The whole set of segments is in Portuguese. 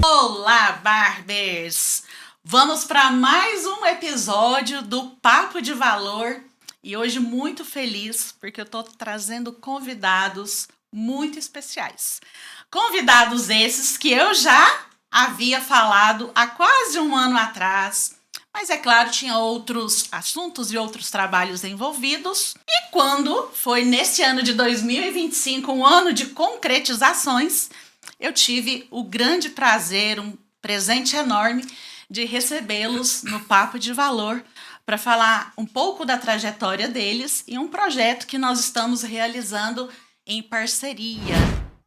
Olá, Barbers! Vamos para mais um episódio do Papo de Valor e hoje muito feliz porque eu estou trazendo convidados muito especiais. Convidados esses que eu já havia falado há quase um ano atrás, mas é claro, tinha outros assuntos e outros trabalhos envolvidos. E quando foi nesse ano de 2025, um ano de concretizações, eu tive o grande prazer, um presente enorme de recebê-los no Papo de Valor para falar um pouco da trajetória deles e um projeto que nós estamos realizando em parceria,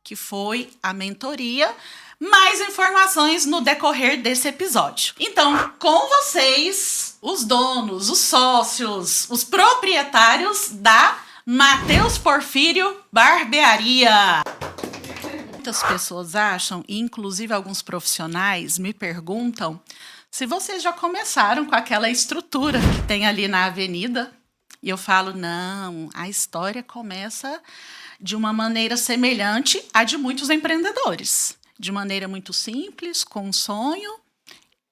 que foi a mentoria. Mais informações no decorrer desse episódio. Então, com vocês, os donos, os sócios, os proprietários da Matheus Porfírio Barbearia. Muitas pessoas acham, e inclusive alguns profissionais me perguntam, se vocês já começaram com aquela estrutura que tem ali na avenida. E eu falo, não, a história começa de uma maneira semelhante à de muitos empreendedores. De maneira muito simples, com um sonho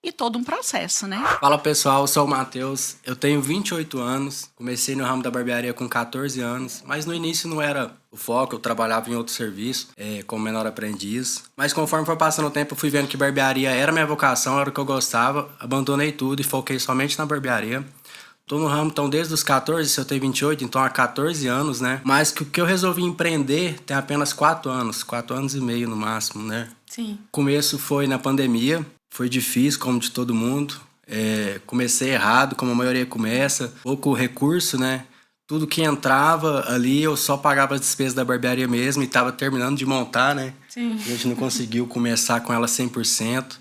e todo um processo, né? Fala pessoal, eu sou o Matheus, eu tenho 28 anos, comecei no ramo da barbearia com 14 anos, mas no início não era o foco, eu trabalhava em outro serviço, como menor aprendiz. Mas conforme foi passando o tempo, eu fui vendo que barbearia era minha vocação, era o que eu gostava, abandonei tudo e foquei somente na barbearia. Tô no ramo, então, desde os 14, se eu tenho 28, então há 14 anos, né? Mas que o que eu resolvi empreender tem apenas 4 anos e meio no máximo, né? Sim. O começo foi na pandemia, foi difícil, como de todo mundo. Comecei errado, como a maioria começa, pouco recurso, né? Tudo que entrava ali, eu só pagava as despesas da barbearia mesmo e tava terminando de montar, né? Sim. A gente não conseguiu começar com ela 100%.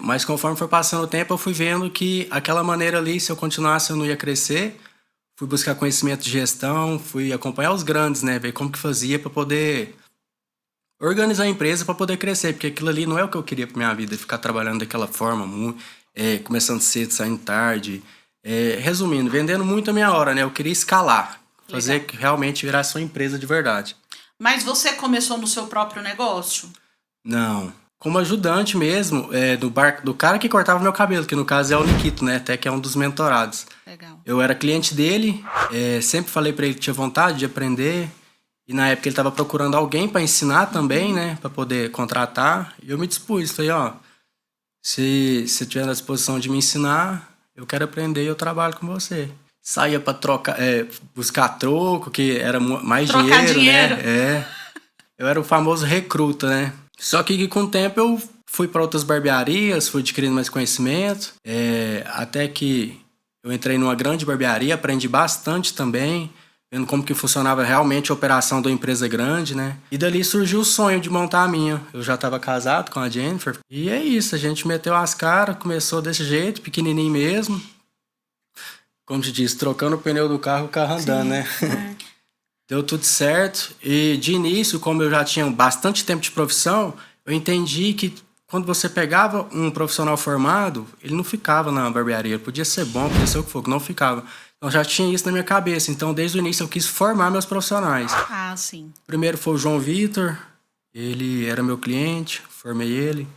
Mas conforme foi passando o tempo, eu fui vendo que aquela maneira ali, se eu continuasse, eu não ia crescer. Fui buscar conhecimento de gestão, fui acompanhar os grandes, né? Ver como que fazia para poder organizar a empresa para poder crescer, porque aquilo ali não é o que eu queria para minha vida, ficar trabalhando daquela forma, começando cedo, saindo tarde. Resumindo, vendendo muito a minha hora, né? Eu queria escalar, fazer que realmente virasse uma empresa de verdade. Mas você começou no seu próprio negócio? Não. Como ajudante mesmo, do cara que cortava meu cabelo, que no caso é o Nikito, né? Até que é um dos mentorados. Legal. Eu era cliente dele, sempre falei pra ele que tinha vontade de aprender. E na época ele estava procurando alguém para ensinar também, né? Para poder contratar. E eu me dispus, falei, se você tiver na disposição de me ensinar, eu quero aprender e eu trabalho com você. Saía para trocar, buscar troco, que era mais Trocar dinheiro. Né? Eu era o famoso recruta, né? Só que com o tempo eu fui para outras barbearias, fui adquirindo mais conhecimento, até que eu entrei numa grande barbearia, aprendi bastante também, vendo como que funcionava realmente a operação da empresa grande, né? E dali surgiu o sonho de montar a minha. Eu já estava casado com a Jennifer, e é isso, a gente meteu as caras, começou desse jeito, pequenininho mesmo. Como te disse, trocando o pneu do carro, o carro andando, né? Deu tudo certo e de início, como eu já tinha bastante tempo de profissão, eu entendi que quando você pegava um profissional formado, ele não ficava na barbearia. Podia ser bom, podia ser o que for, não ficava. Então já tinha isso na minha cabeça. Então desde o início eu quis formar meus profissionais. Ah, sim. Primeiro foi o João Vitor, ele era meu cliente, formei ele.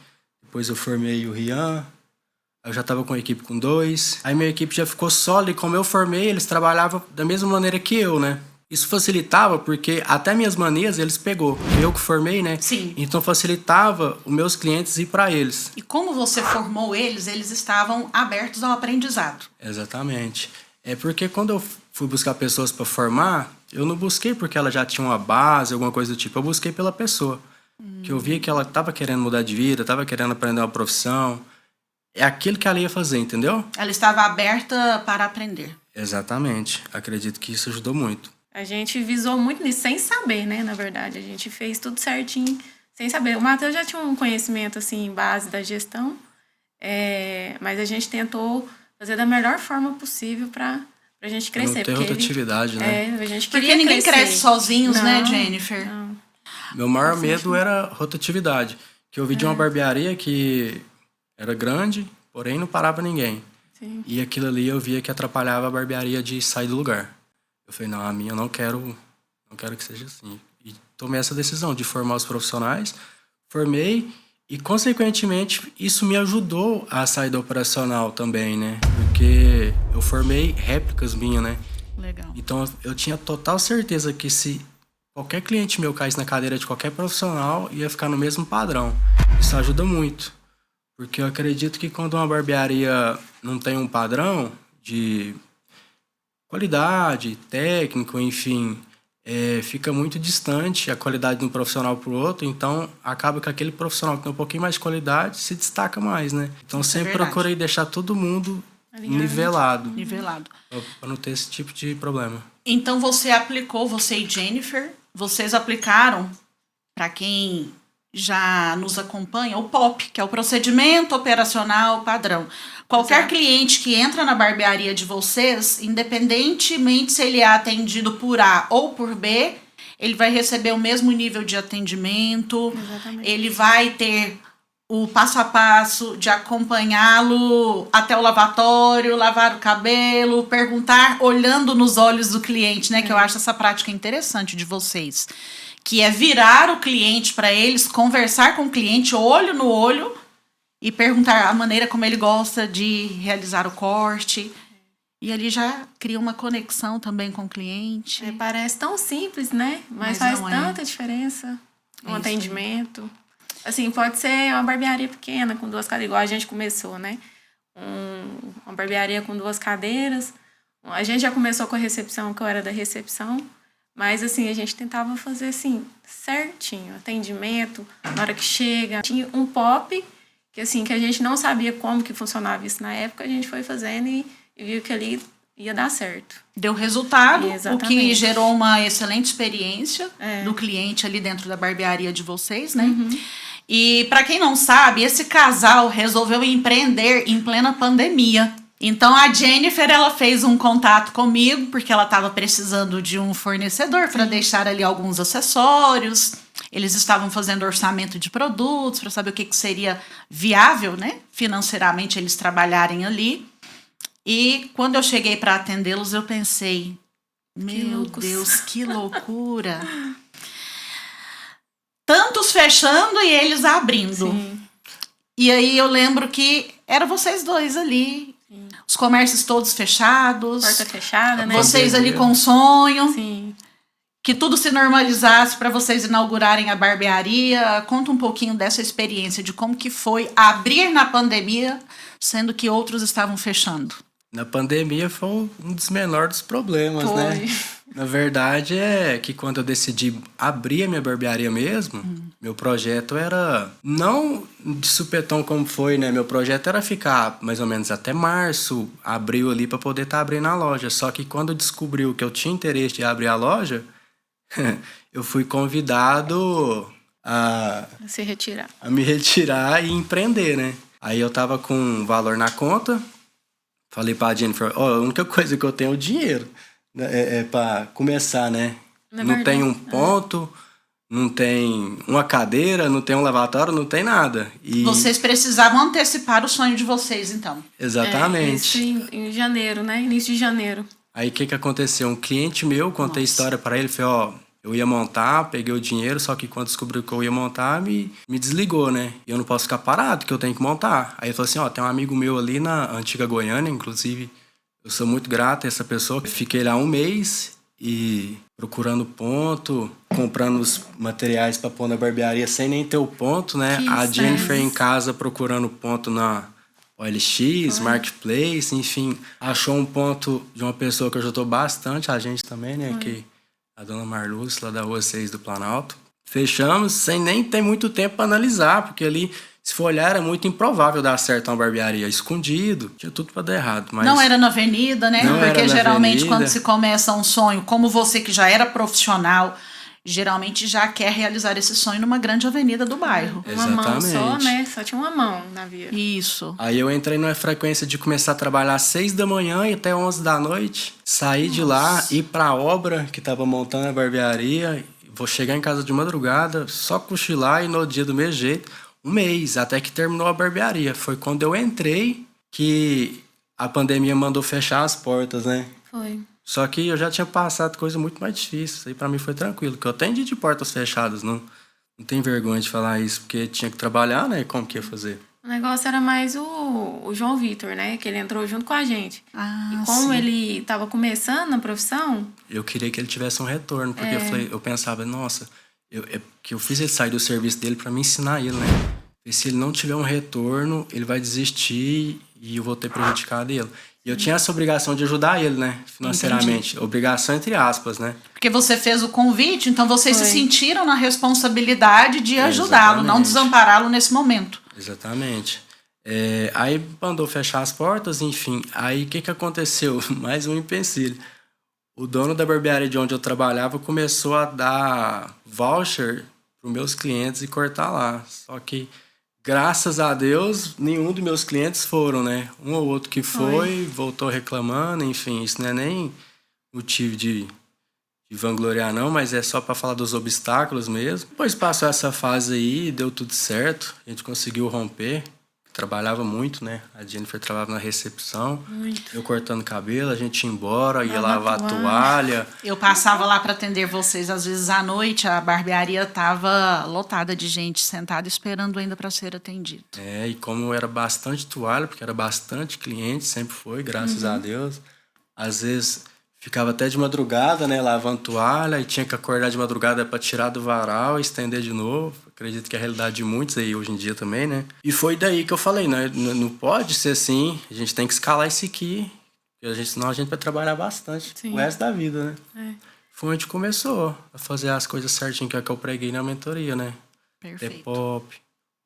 Depois eu formei o Rian. Eu já estava com a equipe com 2. Aí minha equipe já ficou sólida e como eu formei, eles trabalhavam da mesma maneira que eu, né? Isso facilitava porque até minhas manias eles pegou. Eu que formei, né? Sim. Então facilitava os meus clientes ir para eles. E como você formou eles estavam abertos ao aprendizado. Exatamente. Porque quando eu fui buscar pessoas para formar, eu não busquei porque ela já tinha uma base, alguma coisa do tipo. Eu busquei pela pessoa. Que eu via que ela estava querendo mudar de vida, estava querendo aprender uma profissão. É aquilo que ela ia fazer, entendeu? Ela estava aberta para aprender. Exatamente. Acredito que isso ajudou muito. A gente visou muito nisso, sem saber, né, na verdade. A gente fez tudo certinho, sem saber. O Matheus já tinha um conhecimento, assim, base da gestão, mas a gente tentou fazer da melhor forma possível pra gente crescer. Não ter rotatividade, né? A gente queria Porque ninguém crescer. cresce sozinhos, Não, né, Jennifer? Não. Meu maior medo era rotatividade. Que eu vi de uma barbearia que era grande, porém não parava ninguém. Sim. E aquilo ali eu via que atrapalhava a barbearia de sair do lugar. Eu falei, não, a minha eu não quero que seja assim. E tomei essa decisão de formar os profissionais, formei e, consequentemente, isso me ajudou a sair do operacional também, né? Porque eu formei réplicas minhas, né? Legal. Então, eu tinha total certeza que se qualquer cliente meu caísse na cadeira de qualquer profissional, ia ficar no mesmo padrão. Isso ajuda muito. Porque eu acredito que quando uma barbearia não tem um padrão de qualidade, técnico, enfim, fica muito distante a qualidade de um profissional para o outro, então acaba que aquele profissional que tem um pouquinho mais de qualidade se destaca mais, né? Então Isso é sempre verdade. procurei deixar todo mundo Alinhado. nivelado, Nivelado. para não ter esse tipo de problema. Então você e Jennifer, vocês aplicaram, para quem já nos acompanha, o POP, que é o procedimento operacional padrão. Qualquer Exato. cliente que entra na barbearia de vocês, independentemente se ele é atendido por A ou por B, ele vai receber o mesmo nível de atendimento, Exatamente. ele vai ter o passo a passo de acompanhá-lo até o lavatório, lavar o cabelo, perguntar olhando nos olhos do cliente, né? Que eu acho essa prática interessante de vocês. Que é virar o cliente para eles, conversar com o cliente olho no olho e perguntar a maneira como ele gosta de realizar o corte. E ali já cria uma conexão também com o cliente. Parece tão simples, né? Mas faz não é. tanta diferença É no isso atendimento. Assim, pode ser uma barbearia pequena, com 2 cadeiras, igual a gente começou, né? Uma barbearia com 2 cadeiras. A gente já começou com a recepção, que eu era da recepção. Mas, assim, a gente tentava fazer, assim, certinho. Atendimento, na hora que chega. Tinha um POP, que, assim, que a gente não sabia como que funcionava isso na época. A gente foi fazendo e viu que ali ia dar certo. Deu resultado, o que Exatamente. gerou uma excelente experiência É. do cliente ali dentro da barbearia de vocês, né? E para quem não sabe, esse casal resolveu empreender em plena pandemia. Então a Jennifer, ela fez um contato comigo porque ela estava precisando de um fornecedor para deixar ali alguns acessórios. Eles estavam fazendo orçamento de produtos para saber o que seria viável, né? Financeiramente eles trabalharem ali. E quando eu cheguei para atendê-los, eu pensei, meu loucos. Deus, que loucura. Tantos fechando e eles abrindo. Sim. E aí eu lembro que eram vocês dois ali, os comércios todos fechados, Porta fechada, né? vocês ali Pandemia. com sonho, Sim. que tudo se normalizasse para vocês inaugurarem a barbearia. Conta um pouquinho dessa experiência, de como que foi abrir na pandemia, sendo que outros estavam fechando. Na pandemia foi um dos menores dos problemas, Foi. né? Na verdade, é que quando eu decidi abrir a minha barbearia mesmo, meu projeto era, não de supetão como foi, né? Meu projeto era ficar mais ou menos até março, abril ali, para poder estar abrindo a loja. Só que quando descobriu que eu tinha interesse de abrir a loja, eu fui convidado a Se retirar. me retirar e empreender, né? Aí eu tava com um valor na conta, falei pra Jennifer, a única coisa que eu tenho é o dinheiro, né? É pra começar, né? Na Não verdade, tem um ponto, não tem uma cadeira, não tem um lavatório, não tem nada. E Vocês precisavam antecipar o sonho de vocês, então. exatamente. Isso em janeiro, né? Início de janeiro. Aí o que aconteceu? Um cliente meu, contei a história pra ele, falei, eu ia montar, peguei o dinheiro, só que quando descobriu que eu ia montar, me desligou, né? E eu não posso ficar parado, que eu tenho que montar. Aí ele falou assim, tem um amigo meu ali na antiga Goiânia, inclusive, eu sou muito grato a essa pessoa. Fiquei lá um mês e procurando ponto, comprando os materiais pra pôr na barbearia sem nem ter o ponto, né? Que A Jennifer estresse. em casa procurando ponto na OLX, Marketplace, enfim. Achou um ponto de uma pessoa que ajudou bastante a gente também, né? Que a dona Marluce, lá da Rua 6 do Planalto. Fechamos sem nem ter muito tempo para analisar, porque ali, se for olhar, era muito improvável dar certo uma barbearia escondido. Tinha tudo para dar errado. Mas Não era na avenida, né? Não era Porque na geralmente avenida. quando se começa um sonho, como você que já era profissional, geralmente já quer realizar esse sonho numa grande avenida do bairro. Uma mão só, Exatamente. né? Só tinha uma mão na via. Isso. Aí eu entrei numa frequência de começar a trabalhar às 6 da manhã e até 11 da noite. Saí de lá, ir pra obra que tava montando a barbearia. Vou chegar em casa de madrugada, só cochilar e no dia do mesmo jeito. um mês, até que terminou a barbearia. Foi quando eu entrei que a pandemia mandou fechar as portas, né? Foi. Só que eu já tinha passado coisa muito mais difícil. Isso aí pra mim foi tranquilo. Que eu atendi de portas fechadas, não tenho vergonha de falar isso, porque tinha que trabalhar, né? Como que ia fazer? O negócio era mais o João Vitor, né? Que ele entrou junto com a gente. Ah, E como sim. ele estava começando na profissão, Eu queria que ele tivesse um retorno, porque eu pensava, nossa, que eu fiz ele sair do serviço dele pra me ensinar ele, né? E se ele não tiver um retorno, ele vai desistir e eu vou ter prejudicado ele. E eu tinha essa obrigação de ajudar ele, né? Financeiramente. Entendi. Obrigação entre aspas, né? Porque você fez o convite, então vocês Foi. se sentiram na responsabilidade de ajudá-lo, não Exatamente. desampará-lo nesse momento. Exatamente. Aí mandou fechar as portas, enfim. Aí o que aconteceu? Mais um empecilho. O dono da barbearia de onde eu trabalhava começou a dar voucher para os meus clientes e cortar lá. Só que, graças a Deus, nenhum dos meus clientes foram, né? Um ou outro que foi, voltou reclamando, enfim. Isso não é nem motivo de vangloriar não, mas é só para falar dos obstáculos mesmo. Depois passou essa fase aí, deu tudo certo, a gente conseguiu romper. Trabalhava muito, né? A Jennifer trabalhava na recepção, muito. eu cortando cabelo, a gente ia embora, ia Lavar lavar a toalha. Eu passava lá para atender vocês, às vezes à noite, a barbearia estava lotada de gente sentada esperando ainda para ser atendido. E como era bastante toalha, porque era bastante cliente, sempre foi, graças a Deus. Às vezes ficava até de madrugada, né, lavando toalha, e tinha que acordar de madrugada para tirar do varal e estender de novo. Acredito que é a realidade de muitos aí hoje em dia também, né? E foi daí que eu falei, não pode ser assim, a gente tem que escalar isso aqui, senão a gente vai trabalhar bastante o resto da vida, né? Foi onde começou a fazer as coisas certinho, que é o que eu preguei na mentoria, né? Perfeito. Pop,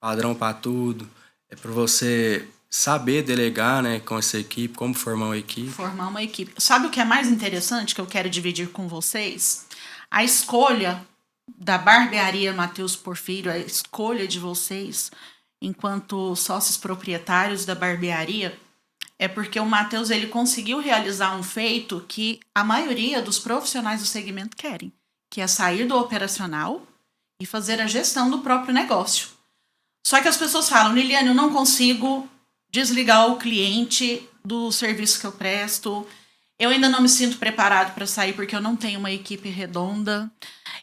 padrão para tudo. É para você saber delegar, né, com essa equipe, como formar uma equipe. Formar uma equipe. Sabe o que é mais interessante que eu quero dividir com vocês? A escolha da barbearia Matheus Porfírio, a escolha de vocês enquanto sócios proprietários da barbearia, é porque o Matheus ele conseguiu realizar um feito que a maioria dos profissionais do segmento querem, que é sair do operacional e fazer a gestão do próprio negócio. Só que as pessoas falam, Liliane, eu não consigo desligar o cliente do serviço que eu presto, eu ainda não me sinto preparado para sair porque eu não tenho uma equipe redonda,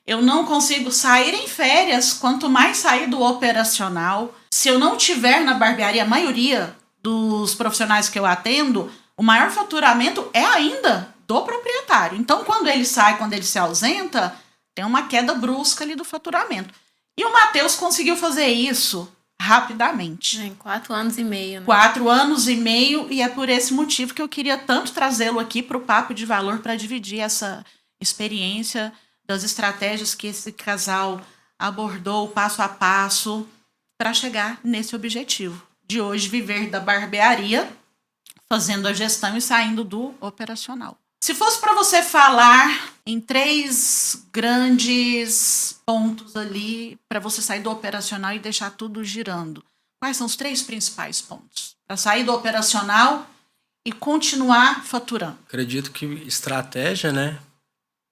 eu não consigo sair em férias, quanto mais sair do operacional. Se eu não tiver na barbearia, a maioria dos profissionais que eu atendo, o maior faturamento é ainda do proprietário. Então, quando ele sai, quando ele se ausenta, tem uma queda brusca ali do faturamento. E o Matheus conseguiu fazer isso rapidamente. Em 4 anos e meio, né? 4 anos e meio, e é por esse motivo que eu queria tanto trazê-lo aqui para o Papo de Valor, para dividir essa experiência das estratégias que esse casal abordou passo a passo para chegar nesse objetivo de hoje viver da barbearia, fazendo a gestão e saindo do operacional. Se fosse para você falar em 3 grandes pontos ali para você sair do operacional e deixar tudo girando, quais são os 3 principais pontos para sair do operacional e continuar faturando? Acredito que estratégia, né?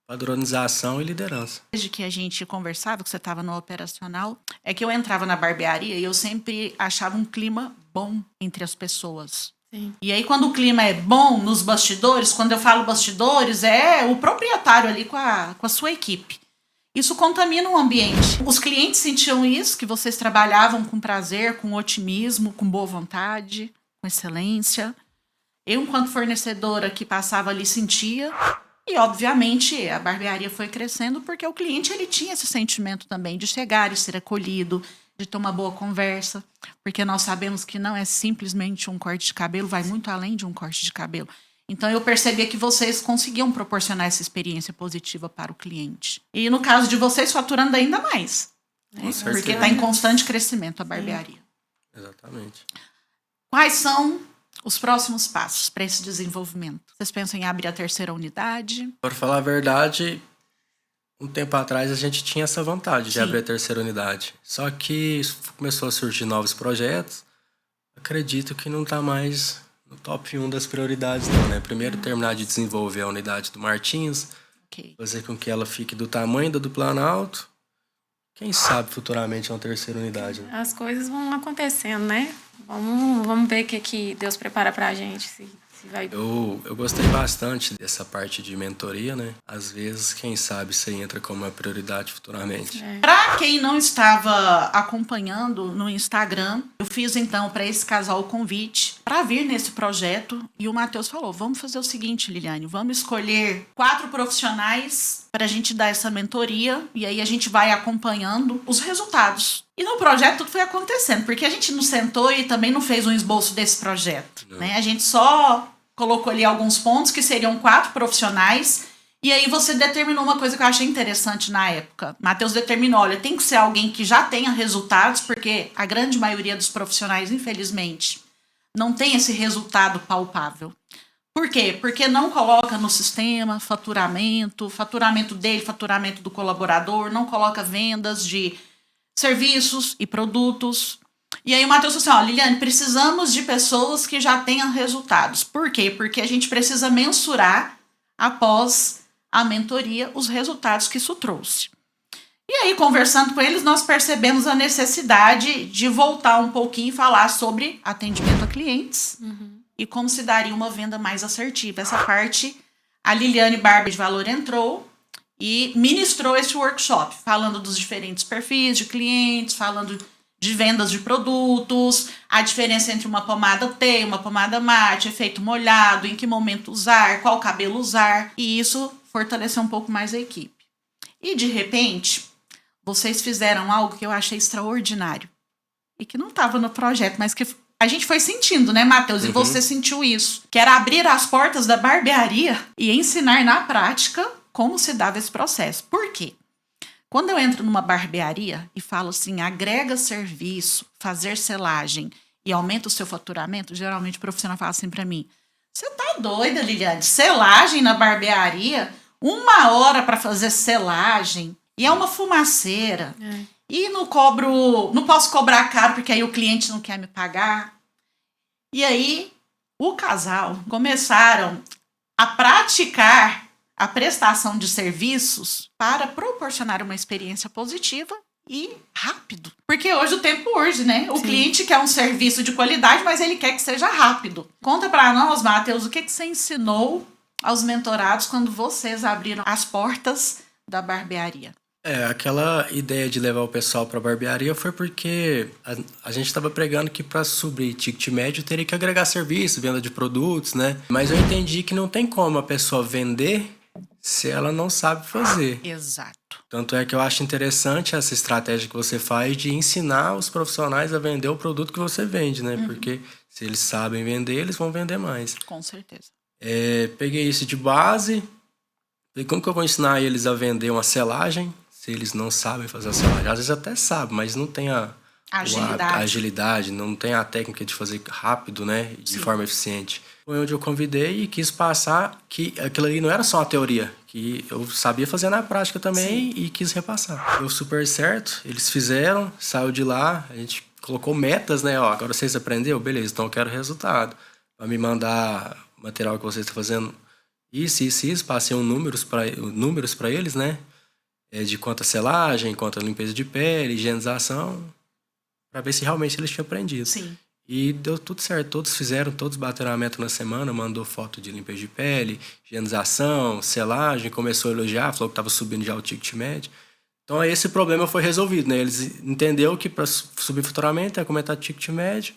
Padronização e liderança. Desde que a gente conversava, que você estava no operacional, é que eu entrava na barbearia e eu sempre achava um clima bom entre as pessoas. Sim. E aí, quando o clima é bom nos bastidores, quando eu falo bastidores, é o proprietário ali com a sua equipe. Isso contamina o ambiente. Os clientes sentiam isso, que vocês trabalhavam com prazer, com otimismo, com boa vontade, com excelência. Eu, enquanto fornecedora que passava ali, sentia. E, obviamente, a barbearia foi crescendo porque o cliente ele tinha esse sentimento também de chegar e ser acolhido, de ter uma boa conversa, porque nós sabemos que não é simplesmente um corte de cabelo, vai muito além de um corte de cabelo. Então, eu percebia que vocês conseguiam proporcionar essa experiência positiva para o cliente. E, no caso de vocês, faturando ainda mais. Né? certeza. Porque está em constante crescimento a barbearia. Exatamente. Quais são os próximos passos para esse desenvolvimento? Vocês pensam em abrir a 3ª unidade? Para falar a verdade, um tempo atrás a gente tinha essa vontade de abrir a 3ª unidade. Só que começou a surgir novos projetos. Acredito que não está mais no top 1 das prioridades, não, né? Primeiro terminar de desenvolver a unidade do Martins, Ok. fazer com que ela fique do tamanho da do Planalto, Quem sabe futuramente é uma terceira unidade, né? As coisas vão acontecendo, né? Vamos ver o que Deus prepara pra gente, se vai... Eu gostei bastante dessa parte de mentoria, né? Às vezes, quem sabe, isso aí entra como uma prioridade futuramente. Para quem não estava acompanhando no Instagram, eu fiz então para esse casal o convite para vir nesse projeto e o Matheus falou: vamos fazer o seguinte, Liliane, vamos escolher 4 profissionais para a gente dar essa mentoria e aí a gente vai acompanhando os resultados. E no projeto tudo foi acontecendo, porque a gente não sentou e também não fez um esboço desse projeto, né? A gente só colocou ali alguns pontos que seriam 4 profissionais. E aí você determinou uma coisa que eu achei interessante na época. Matheus determinou, olha, tem que ser alguém que já tenha resultados, porque a grande maioria dos profissionais, infelizmente, não tem esse resultado palpável. Por quê? Porque não coloca no sistema faturamento dele, faturamento do colaborador, não coloca vendas de serviços e produtos. E aí o Matheus falou assim, ó, Liliane, precisamos de pessoas que já tenham resultados. Por quê? Porque a gente precisa mensurar após a mentoria os resultados que isso trouxe. E aí, conversando com eles, nós percebemos a necessidade de voltar um pouquinho e falar sobre atendimento a clientes e como se daria uma venda mais assertiva. Essa parte, a Liliane Barber de Valor entrou e ministrou esse workshop, falando dos diferentes perfis de clientes, falando de vendas de produtos, a diferença entre uma pomada T e uma pomada mate, efeito molhado, em que momento usar, qual cabelo usar, e isso fortaleceu um pouco mais a equipe. E, de repente, vocês fizeram algo que eu achei extraordinário e que não estava no projeto, mas que a gente foi sentindo, né, Matheus? E você sentiu isso, que era abrir as portas da barbearia e ensinar na prática como se dava esse processo. Por quê? Quando eu entro numa barbearia e falo assim, agrega serviço, fazer selagem e aumenta o seu faturamento, geralmente o profissional fala assim pra mim, você tá doida, Liliane? Selagem na barbearia? 1 hora para fazer selagem e é uma fumaceira. E não posso cobrar caro porque aí o cliente não quer me pagar. E aí o casal começaram a praticar a prestação de serviços para proporcionar uma experiência positiva e rápido. Porque hoje o tempo urge, né? O cliente quer um serviço de qualidade, mas ele quer que seja rápido. Conta para nós, Matheus, o que você ensinou aos mentorados quando vocês abriram as portas da barbearia? Aquela ideia de levar o pessoal para a barbearia foi porque a gente estava pregando que para subir ticket médio teria que agregar serviço, venda de produtos, né? Mas eu entendi que não tem como a pessoa vender se ela não sabe fazer. Exato. Tanto é que eu acho interessante essa estratégia que você faz de ensinar os profissionais a vender o produto que você vende, né? Porque se eles sabem vender, eles vão vender mais. Com certeza. Peguei isso de base. E como que eu vou ensinar eles a vender uma selagem se eles não sabem fazer a selagem? Às vezes até sabem, mas não tem a agilidade, não tem a técnica de fazer rápido, né? De forma eficiente. Foi onde eu convidei e quis passar que aquilo ali não era só uma teoria, que eu sabia fazer na prática também e quis repassar. Deu super certo, eles fizeram, saiu de lá, a gente colocou metas, né? Ó, agora vocês aprenderam? Beleza, então eu quero resultado. Vai me mandar o material que vocês estão fazendo isso, passei números para eles, né? De quanta selagem, quanta limpeza de pele, higienização, para ver se realmente eles tinham aprendido. Sim. E deu tudo certo, todos fizeram, todos bateram a meta na semana, mandou foto de limpeza de pele, higienização, selagem, começou a elogiar, falou que estava subindo já o ticket médio. Então esse problema foi resolvido, né? Eles entenderam que para subir faturamento é aumentar o ticket médio,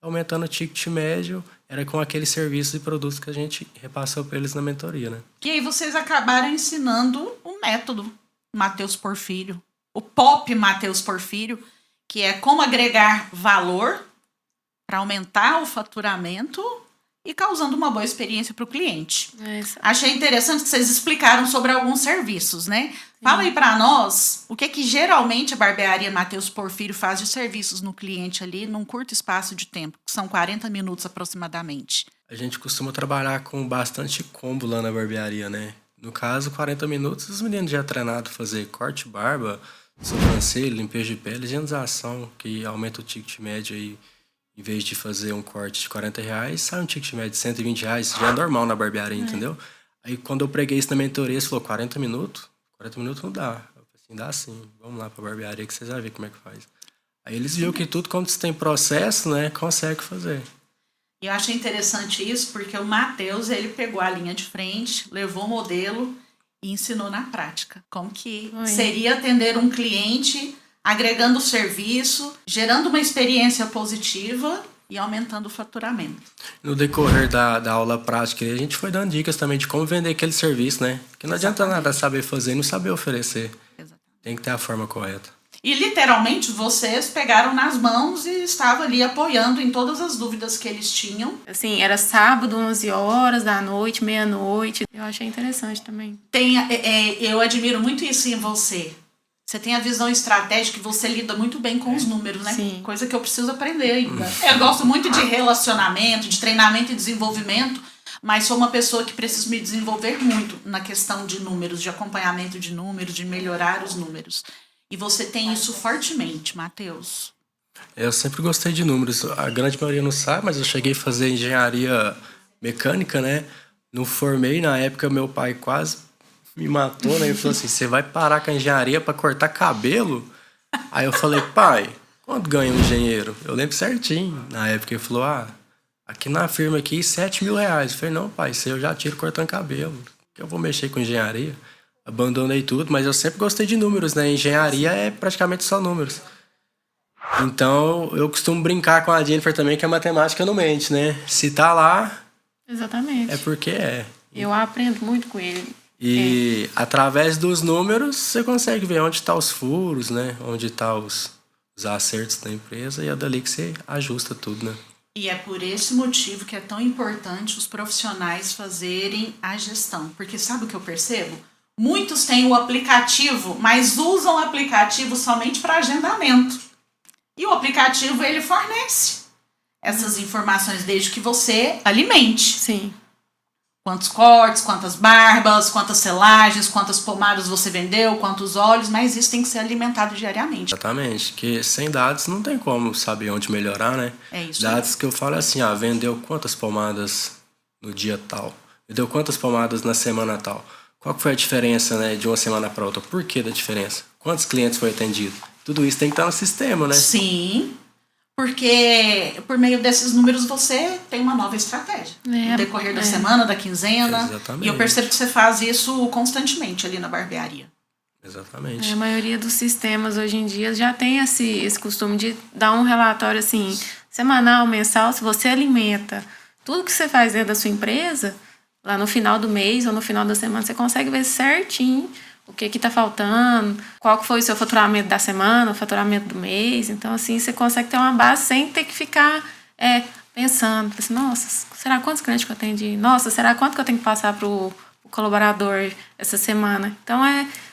aumentando o ticket médio era com aqueles serviços e produtos que a gente repassou para eles na mentoria, né? E aí vocês acabaram ensinando o método Matheus Porfírio, o POP Matheus Porfírio, que é como agregar valor para aumentar o faturamento e causando uma boa experiência para o cliente. Achei interessante que vocês explicaram sobre alguns serviços, né? Sim. Fala aí para nós o que geralmente a barbearia Matheus Porfírio faz de serviços no cliente ali num curto espaço de tempo, que são 40 minutos aproximadamente. A gente costuma trabalhar com bastante combo lá na barbearia, né? No caso, 40 minutos, os meninos já treinados a fazer corte, barba, sobrancelha, limpeza de pele, higienização, que aumenta o ticket médio aí. Em vez de fazer um corte de R$40, sai um ticket médio de R$120. Isso já é normal na barbearia, entendeu? Aí, quando eu preguei isso na mentoria, você falou 40 minutos? 40 minutos não dá. Eu falei assim, Dá sim, vamos lá pra barbearia que vocês vão ver como é que faz. Aí eles viram que tudo, quando tem processo, né, consegue fazer. E eu achei interessante isso porque o Matheus, ele pegou a linha de frente, levou o modelo e ensinou na prática. Como que seria atender um cliente, agregando serviço, gerando uma experiência positiva e aumentando o faturamento. No decorrer da aula prática, a gente foi dando dicas também de como vender aquele serviço, né? Porque não adianta nada saber fazer e não saber oferecer. Exatamente. Tem que ter a forma correta. E literalmente vocês pegaram nas mãos e estavam ali apoiando em todas as dúvidas que eles tinham. Assim, era sábado, 11 horas da noite, meia-noite. Eu achei interessante também. Eu admiro muito isso em você. Você tem a visão estratégica e você lida muito bem com os números, né? Sim. Coisa que eu preciso aprender ainda. Eu gosto muito de relacionamento, de treinamento e desenvolvimento, mas sou uma pessoa que preciso me desenvolver muito na questão de números, de acompanhamento de números, de melhorar os números. E você tem isso fortemente, Matheus. Eu sempre gostei de números. A grande maioria não sabe, mas eu cheguei a fazer engenharia mecânica, né? Não formei, na época meu pai quase me matou, né? Ele falou assim, você vai parar com a engenharia para cortar cabelo? Aí eu falei, pai, quanto ganha um engenheiro? Eu lembro certinho. Na época ele falou, aqui na firma aqui, 7 mil reais. Eu falei, não, pai, isso eu já tiro cortando cabelo. Que eu vou mexer com engenharia. Abandonei tudo, mas eu sempre gostei de números, né? Engenharia é praticamente só números. Então, eu costumo brincar com a Jennifer também, que a matemática não mente, né? Se tá lá, Exatamente. é porque é. Eu aprendo muito com ele. E através dos números, você consegue ver onde tá os furos, né? Onde tá os acertos da empresa, e é dali que você ajusta tudo, né? E é por esse motivo que é tão importante os profissionais fazerem a gestão. Porque sabe o que eu percebo? Muitos têm o aplicativo, mas usam o aplicativo somente para agendamento. E o aplicativo, ele fornece essas informações desde que você alimente. Sim. Quantos cortes, quantas barbas, quantas selagens, quantas pomadas você vendeu, quantos óleos, mas isso tem que ser alimentado diariamente. Exatamente, porque sem dados não tem como saber onde melhorar, né? É isso. Dados que eu falo assim, vendeu quantas pomadas no dia tal? Vendeu quantas pomadas na semana tal? Qual foi a diferença, né, de uma semana para outra? Por que da diferença? Quantos clientes foi atendido? Tudo isso tem que estar no sistema, né? Sim, porque por meio desses números você tem uma nova estratégia. No decorrer da semana, da quinzena. Exatamente. E eu percebo que você faz isso constantemente ali na barbearia. Exatamente. A maioria dos sistemas hoje em dia já tem esse costume de dar um relatório assim, semanal, mensal. Se você alimenta tudo que você faz dentro da sua empresa, lá no final do mês ou no final da semana, você consegue ver certinho o que está faltando, qual que foi o seu faturamento da semana, o faturamento do mês. Então, assim, você consegue ter uma base sem ter que ficar pensando. Assim, nossa, será quantos clientes que eu atendi? Nossa, será quanto que eu tenho que passar para o colaborador essa semana? Então,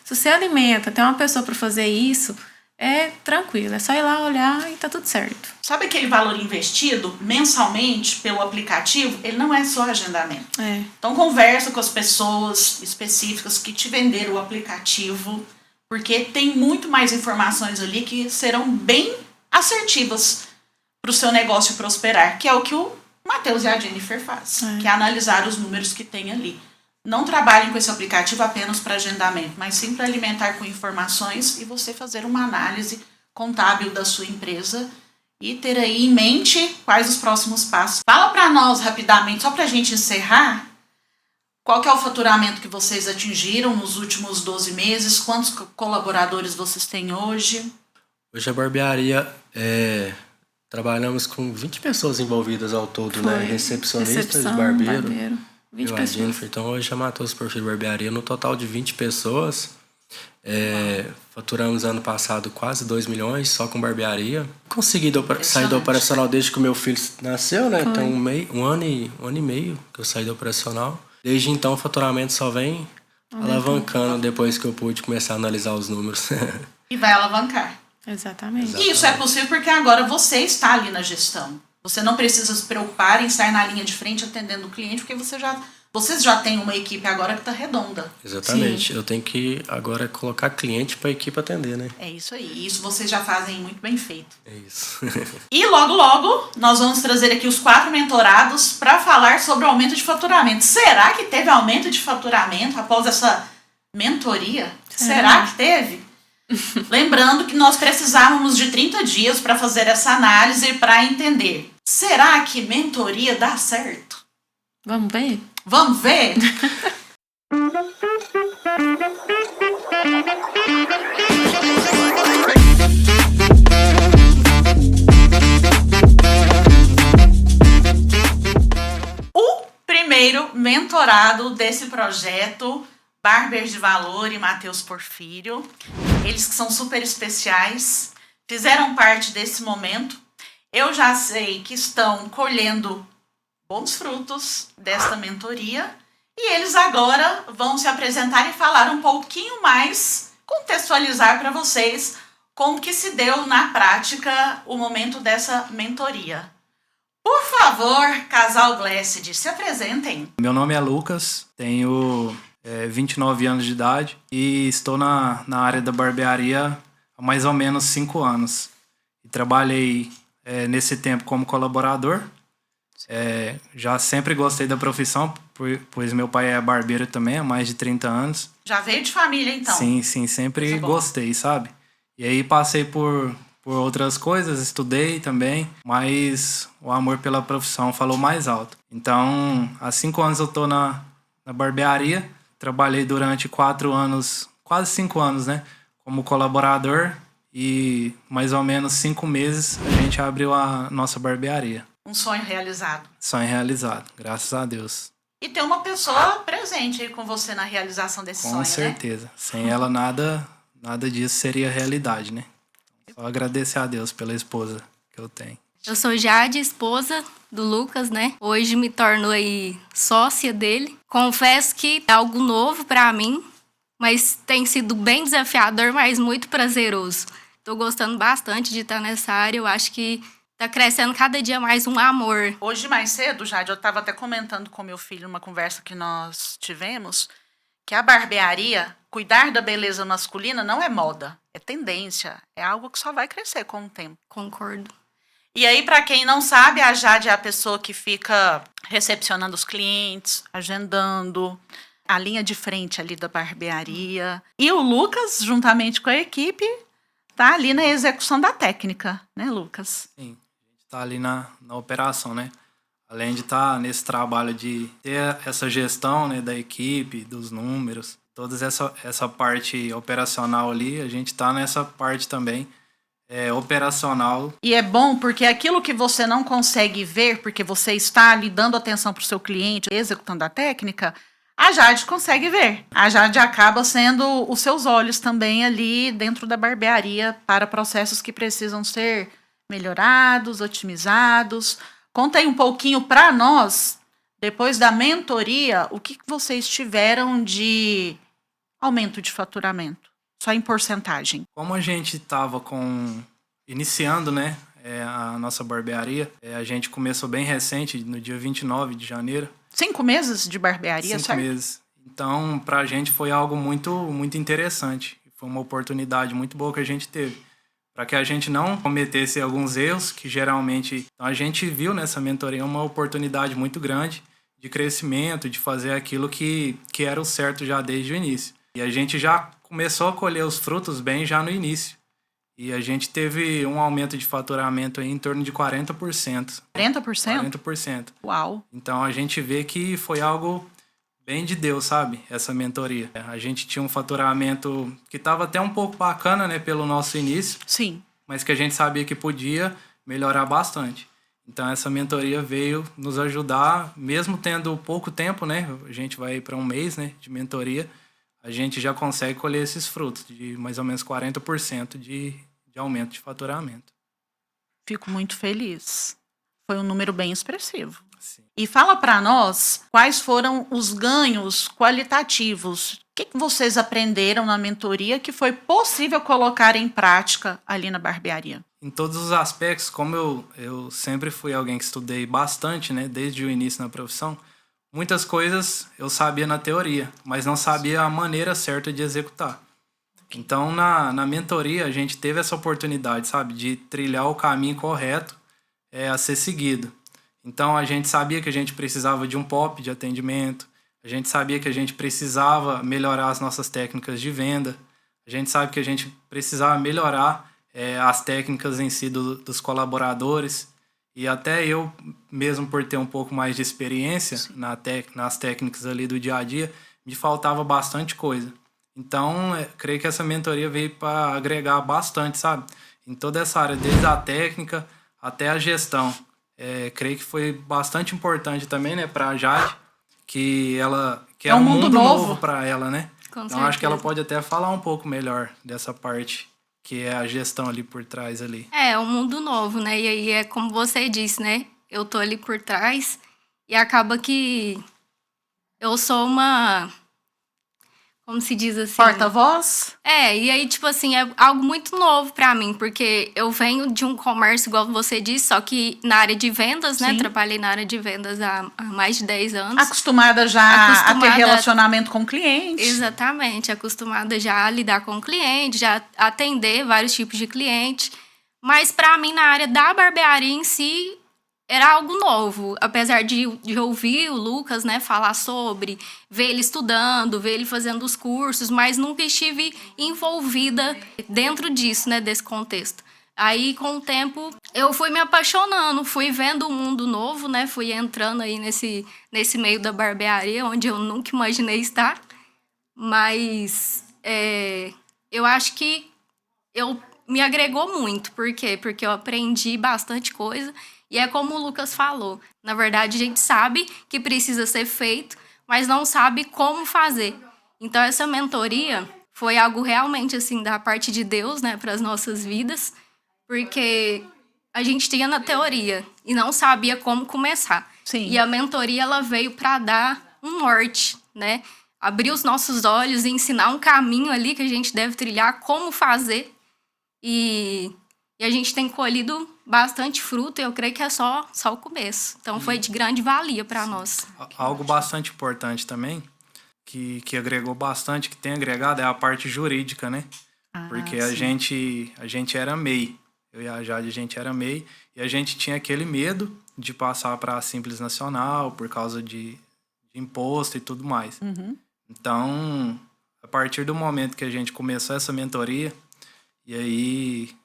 se você alimenta, tem uma pessoa para fazer isso, é tranquilo. É só ir lá olhar e tá tudo certo. Sabe aquele valor investido mensalmente pelo aplicativo? Ele não é só agendamento. Então conversa com as pessoas específicas que te venderam o aplicativo, porque tem muito mais informações ali que serão bem assertivas para o seu negócio prosperar, que é o que o Matheus e a Jennifer faz, que é analisar os números que tem ali. Não trabalhem com esse aplicativo apenas para agendamento, mas sim para alimentar com informações e você fazer uma análise contábil da sua empresa e ter aí em mente quais os próximos passos. Fala para nós rapidamente, só para a gente encerrar, qual que é o faturamento que vocês atingiram nos últimos 12 meses, quantos colaboradores vocês têm hoje? Hoje a barbearia, trabalhamos com 20 pessoas envolvidas ao todo, né? Recepcionistas, barbeiro. 20 pessoas. Jennifer, então hoje a Matheus Perfil Barbearia no total de 20 pessoas. Faturamos ano passado quase 2 milhões só com barbearia. Consegui sair do operacional desde que o meu filho nasceu, né? Então um ano e meio que eu saí do operacional. Desde então o faturamento só vem alavancando depois que eu pude começar a analisar os números. E vai alavancar. Exatamente. E isso é possível porque agora você está ali na gestão. Você não precisa se preocupar em estar na linha de frente atendendo o cliente, porque vocês já têm uma equipe agora que está redonda. Exatamente. Sim. Eu tenho que agora colocar cliente para a equipe atender, né? É isso aí. Isso vocês já fazem muito bem feito. É isso. E logo, logo, nós vamos trazer aqui os 4 mentorados para falar sobre o aumento de faturamento. Será que teve aumento de faturamento após essa mentoria? Será que teve? Lembrando que nós precisávamos de 30 dias para fazer essa análise e para entender. Será que mentoria dá certo? Vamos ver? Vamos ver? O primeiro mentorado desse projeto, Barber de Valor e Matheus Porfírio, eles que são super especiais, fizeram parte desse momento. Eu já sei que estão colhendo bons frutos desta mentoria e eles agora vão se apresentar e falar um pouquinho mais, contextualizar para vocês como que se deu na prática o momento dessa mentoria. Por favor, casal Blessed, se apresentem. Meu nome é Lucas, tenho 29 anos de idade e estou na área da barbearia há mais ou menos 5 anos. E trabalhei nesse tempo como colaborador. Já sempre gostei da profissão, pois meu pai é barbeiro também há mais de 30 anos. Já veio de família, então? Sim, sempre gostei, sabe? E aí passei por outras coisas, estudei também, mas o amor pela profissão falou mais alto. Então, há 5 anos eu estou na barbearia, trabalhei durante 4 anos, quase 5 anos, né? Como colaborador e mais ou menos 5 meses a gente abriu a nossa barbearia. Um sonho realizado. Sonho realizado, graças a Deus. E tem uma pessoa presente aí com você na realização desse sonho, Com certeza. Né? Sem ela, nada disso seria realidade, né? Só agradecer a Deus pela esposa que eu tenho. Eu sou Jade, esposa do Lucas, né? Hoje me torno aí sócia dele. Confesso que é algo novo para mim, mas tem sido bem desafiador, mas muito prazeroso. Tô gostando bastante de estar nessa área. Eu acho que tá crescendo cada dia mais um amor. Hoje mais cedo, Jade, eu tava até comentando com meu filho numa conversa que nós tivemos, que a barbearia, cuidar da beleza masculina não é moda, é tendência, é algo que só vai crescer com o tempo. Concordo. E aí, para quem não sabe, a Jade é a pessoa que fica recepcionando os clientes, agendando, a linha de frente ali da barbearia. E o Lucas, juntamente com a equipe, tá ali na execução da técnica, né, Lucas? Sim, a gente tá ali na operação, né? Além de estar nesse trabalho de ter essa gestão, né, da equipe, dos números, toda essa parte operacional ali, a gente tá nessa parte também operacional. E é bom porque aquilo que você não consegue ver, porque você está ali dando atenção para o seu cliente, executando a técnica, a Jade consegue ver. A Jade acaba sendo os seus olhos também ali dentro da barbearia para processos que precisam ser melhorados, otimizados. Conta aí um pouquinho para nós, depois da mentoria, o que vocês tiveram de aumento de faturamento? Só em porcentagem. Como a gente estava iniciando, né, a nossa barbearia, a gente começou bem recente, no dia 29 de janeiro. 5 meses de barbearia, 5 certo? meses. Então, pra gente foi algo muito, muito interessante. Foi uma oportunidade muito boa que a gente teve. Para que a gente não cometesse alguns erros que geralmente... Então, a gente viu nessa mentoria uma oportunidade muito grande de crescimento, de fazer aquilo que era o certo já desde o início. E a gente já começou a colher os frutos bem já no início. E a gente teve um aumento de faturamento aí em torno de 40%. 40%? 40%. Uau! Então a gente vê que foi algo bem de Deus, sabe? Essa mentoria. A gente tinha um faturamento que estava até um pouco bacana, né? Pelo nosso início. Sim. Mas que a gente sabia que podia melhorar bastante. Então essa mentoria veio nos ajudar, mesmo tendo pouco tempo, né? A gente vai para um mês, né? De mentoria. A gente já consegue colher esses frutos de mais ou menos 40% de aumento de faturamento. Fico muito feliz. Foi um número bem expressivo. Sim. E fala para nós quais foram os ganhos qualitativos. O que vocês aprenderam na mentoria que foi possível colocar em prática ali na barbearia? Em todos os aspectos, como eu sempre fui alguém que estudei bastante, né? Desde o início na profissão, muitas coisas eu sabia na teoria, mas não sabia a maneira certa de executar. Então, na mentoria, a gente teve essa oportunidade, sabe? De trilhar o caminho correto a ser seguido. Então, a gente sabia que a gente precisava de um POP de atendimento, a gente sabia que a gente precisava melhorar as nossas técnicas de venda, A gente sabe que a gente precisava melhorar as técnicas em si dos colaboradores. E até eu, mesmo por ter um pouco mais de experiência nas técnicas ali do dia a dia, me faltava bastante coisa. Então, creio que essa mentoria veio para agregar bastante, sabe? Em toda essa área, desde a técnica até a gestão. Creio que foi bastante importante também, né, para a Jade, que é um mundo novo para ela, né? Com Então, certeza. acho que ela pode até falar um pouco melhor dessa parte, que é a gestão ali por trás ali. É um mundo novo, né? E aí é como você disse, né? Eu tô ali por trás e acaba que eu sou uma... Como se diz assim? Porta-voz? E aí, tipo assim, é algo muito novo pra mim, porque eu venho de um comércio, igual você disse, só que na área de vendas, né? Sim. Trabalhei na área de vendas há mais de 10 anos. Acostumada já a ter Acostumada- relacionamento com o cliente. Exatamente, acostumada já a lidar com o cliente, já atender vários tipos de cliente. Mas pra mim, na área da barbearia em si, era algo novo. Apesar de ouvir o Lucas, né, falar sobre, ver ele estudando, ver ele fazendo os cursos, mas nunca estive envolvida dentro disso, né, desse contexto. Aí, com o tempo, eu fui me apaixonando, fui vendo um mundo novo, né, fui entrando aí nesse meio da barbearia, onde eu nunca imaginei estar. Mas eu acho que me agregou muito. Por quê? Porque eu aprendi bastante coisa. E é como o Lucas falou. Na verdade, a gente sabe que precisa ser feito, mas não sabe como fazer. Então, essa mentoria foi algo realmente, assim, da parte de Deus, né, para as nossas vidas. Porque a gente tinha na teoria e não sabia como começar. Sim. E a mentoria, ela veio para dar um norte, né? Abrir os nossos olhos e ensinar um caminho ali que a gente deve trilhar, como fazer. E a gente tem colhido bastante fruto e eu creio que é só o começo. Então, foi de grande valia para nós. Algo bastante importante também, que agregou bastante, que tem agregado, é a parte jurídica, né? Porque a gente era MEI. Eu e a Jade, a gente era MEI. E a gente tinha aquele medo de passar para a Simples Nacional por causa de imposto e tudo mais. Então, a partir do momento que a gente começou essa mentoria, e aí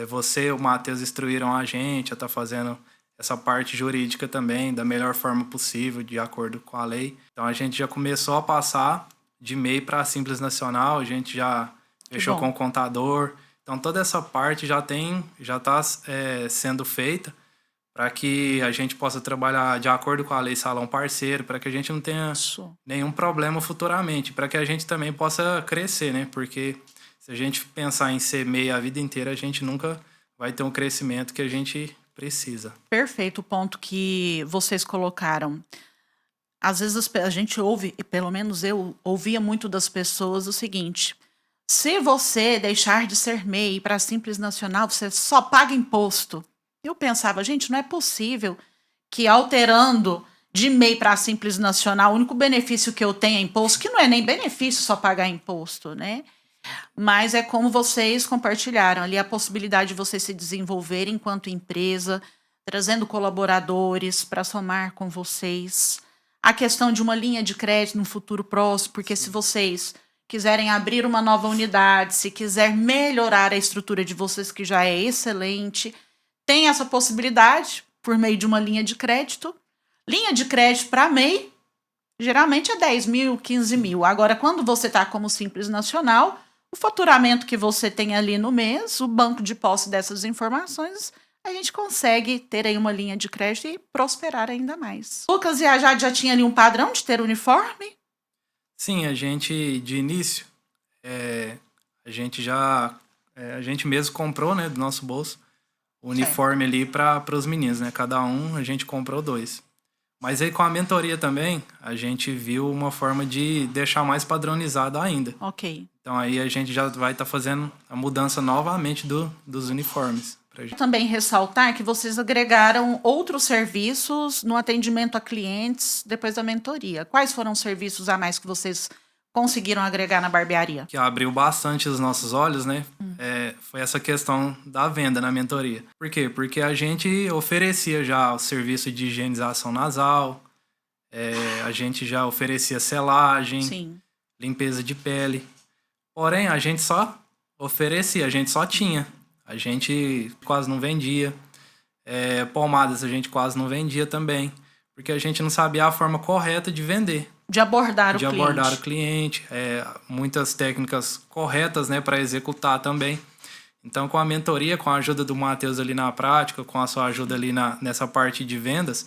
você e o Matheus instruíram a gente a estar fazendo essa parte jurídica também da melhor forma possível, de acordo com a lei. Então, a gente já começou a passar de MEI para a Simples Nacional, a gente já fechou com o contador. Então, toda essa parte já está sendo feita para que a gente possa trabalhar de acordo com a lei Salão Parceiro, para que a gente não tenha nenhum problema futuramente, para que a gente também possa crescer, né? Porque se a gente pensar em ser MEI a vida inteira, a gente nunca vai ter um crescimento que a gente precisa. Perfeito o ponto que vocês colocaram. Às vezes a gente ouve, e pelo menos eu ouvia muito das pessoas o seguinte: se você deixar de ser MEI para Simples Nacional, você só paga imposto. Eu pensava, gente, não é possível que alterando de MEI para Simples Nacional, o único benefício que eu tenho é imposto, que não é nem benefício só pagar imposto, né? Mas é como vocês compartilharam ali a possibilidade de você se desenvolver enquanto empresa, trazendo colaboradores para somar com vocês. A questão de uma linha de crédito no futuro próximo, porque se vocês quiserem abrir uma nova unidade, se quiser melhorar a estrutura de vocês, que já é excelente, tem essa possibilidade por meio de uma linha de crédito. Linha de crédito para MEI, geralmente é 10 mil, 15 mil. Agora, quando você está como Simples Nacional, o faturamento que você tem ali no mês, o banco de posse dessas informações, a gente consegue ter aí uma linha de crédito e prosperar ainda mais. Lucas e a Jade já tinha ali um padrão de ter uniforme? Sim, a gente, de início, a gente mesmo comprou, né, do nosso bolso, o uniforme ali para os meninos, né? Cada um, a gente comprou 2. Mas aí com a mentoria também, a gente viu uma forma de deixar mais padronizado ainda. Ok. Então aí a gente já vai estar fazendo a mudança novamente dos uniformes. Também ressaltar que vocês agregaram outros serviços no atendimento a clientes depois da mentoria. Quais foram os serviços a mais que vocês conseguiram agregar na barbearia? Que abriu bastante os nossos olhos, né? Foi essa questão da venda na mentoria. Por quê? Porque a gente oferecia já o serviço de higienização nasal, a gente já oferecia selagem, Sim. limpeza de pele. Porém, a gente só oferecia, a gente só tinha. A gente quase não vendia. Pomadas a gente quase não vendia também. Porque a gente não sabia a forma correta de vender. De abordar o de cliente. abordar o cliente. Muitas técnicas corretas, né, para executar também. Então, com a mentoria, com a ajuda do Matheus ali na prática, com a sua ajuda ali nessa parte de vendas,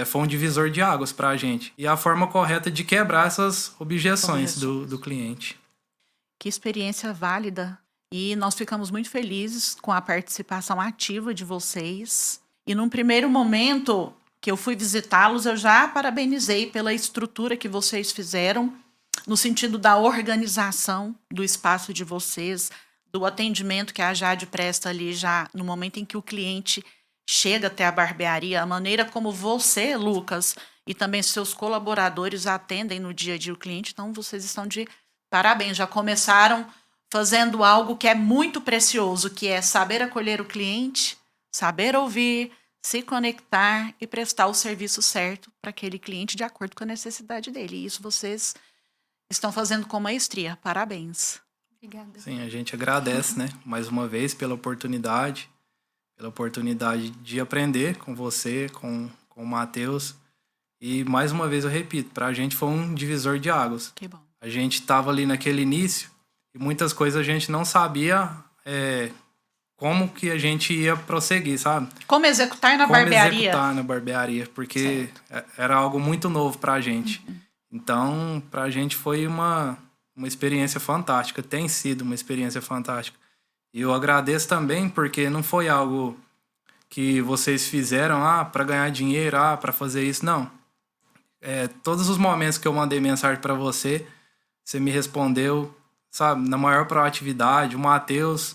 foi um divisor de águas para a gente. E a forma correta de quebrar essas objeções do cliente. Que experiência válida. E nós ficamos muito felizes com a participação ativa de vocês. E num primeiro momento que eu fui visitá-los, eu já parabenizei pela estrutura que vocês fizeram, no sentido da organização do espaço de vocês, do atendimento que a Jade presta ali já no momento em que o cliente chega até a barbearia, a maneira como você, Lucas, e também seus colaboradores atendem no dia a dia o cliente. Então, vocês estão de parabéns, já começaram fazendo algo que é muito precioso, que é saber acolher o cliente, saber ouvir, se conectar e prestar o serviço certo para aquele cliente de acordo com a necessidade dele. E isso vocês estão fazendo com maestria. Parabéns. Obrigada. Sim, a gente agradece, né, mais uma vez pela oportunidade de aprender com você, com o Matheus. E mais uma vez eu repito, para a gente foi um divisor de águas. Que bom. A gente estava ali naquele início e muitas coisas a gente não sabia como que a gente ia prosseguir, sabe? Como executar na barbearia. Executar na barbearia, porque era algo muito novo para a gente. Então, para a gente foi uma experiência fantástica, tem sido uma experiência fantástica. E eu agradeço também porque não foi algo que vocês fizeram para ganhar dinheiro, para fazer isso, não. Todos os momentos que eu mandei mensagem para você me respondeu, sabe, na maior proatividade. O Matheus,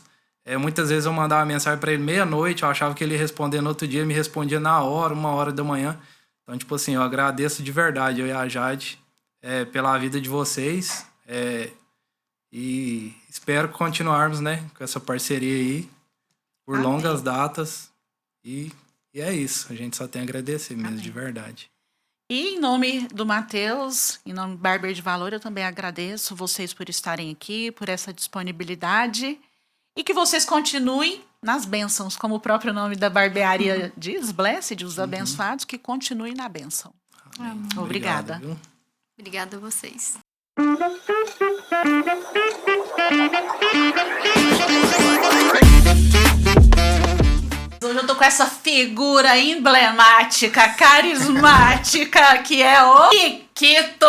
muitas vezes eu mandava mensagem para ele meia-noite, eu achava que ele ia responder no outro dia, me respondia na hora, 1h da manhã. Então, tipo assim, eu agradeço de verdade, eu e a Jade, pela vida de vocês. E espero continuarmos, né, com essa parceria aí por longas datas. E é isso, a gente só tem a agradecer mesmo, de verdade. E em nome do Matheus, em nome do Barber de Valor, eu também agradeço vocês por estarem aqui, por essa disponibilidade. E que vocês continuem nas bênçãos, como o próprio nome da barbearia diz, Blessed, os abençoados, que continuem na bênção. Amém. Obrigada. Obrigado, viu? Obrigada a vocês. Hoje eu tô com essa figura emblemática, carismática, que é o Nikito!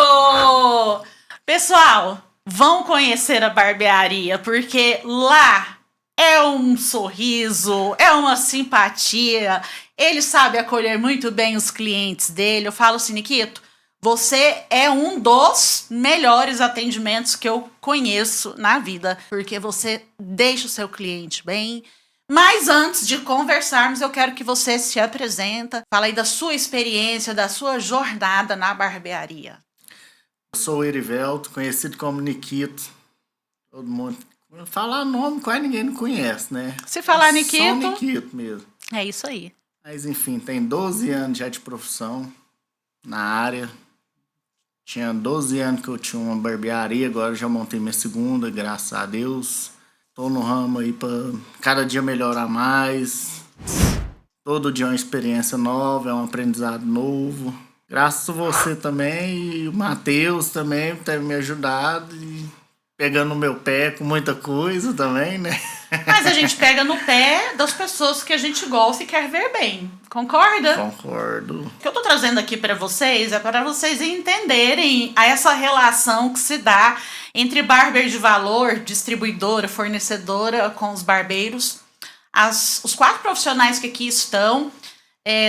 Pessoal, vão conhecer a barbearia, porque lá é um sorriso, é uma simpatia. Ele sabe acolher muito bem os clientes dele. Eu falo assim, Nikito, você é um dos melhores atendimentos que eu conheço na vida, porque você deixa o seu cliente bem. Mas antes de conversarmos, eu quero que você se apresenta, fala aí da sua experiência, da sua jornada na barbearia. Eu sou o Erivelto, conhecido como Nikito. Todo mundo... Falar nome, quase ninguém não conhece, né? Se falar Nikito... Só Nikito mesmo. É isso aí. Mas, enfim, tem 12 anos já de profissão na área. Tinha 12 anos que eu tinha uma barbearia, agora eu já montei minha segunda, graças a Deus. Tô no ramo aí pra cada dia melhorar mais. Todo dia é uma experiência nova, é um aprendizado novo. Graças a você também e o Matheus também por ter me ajudado e pegando no meu pé com muita coisa também, né? Mas a gente pega no pé das pessoas que a gente gosta e quer ver bem. Concorda? Concordo. O que eu tô trazendo aqui para vocês é para vocês entenderem essa relação que se dá entre barber de valor, distribuidora, fornecedora com os barbeiros. Os 4 profissionais que aqui estão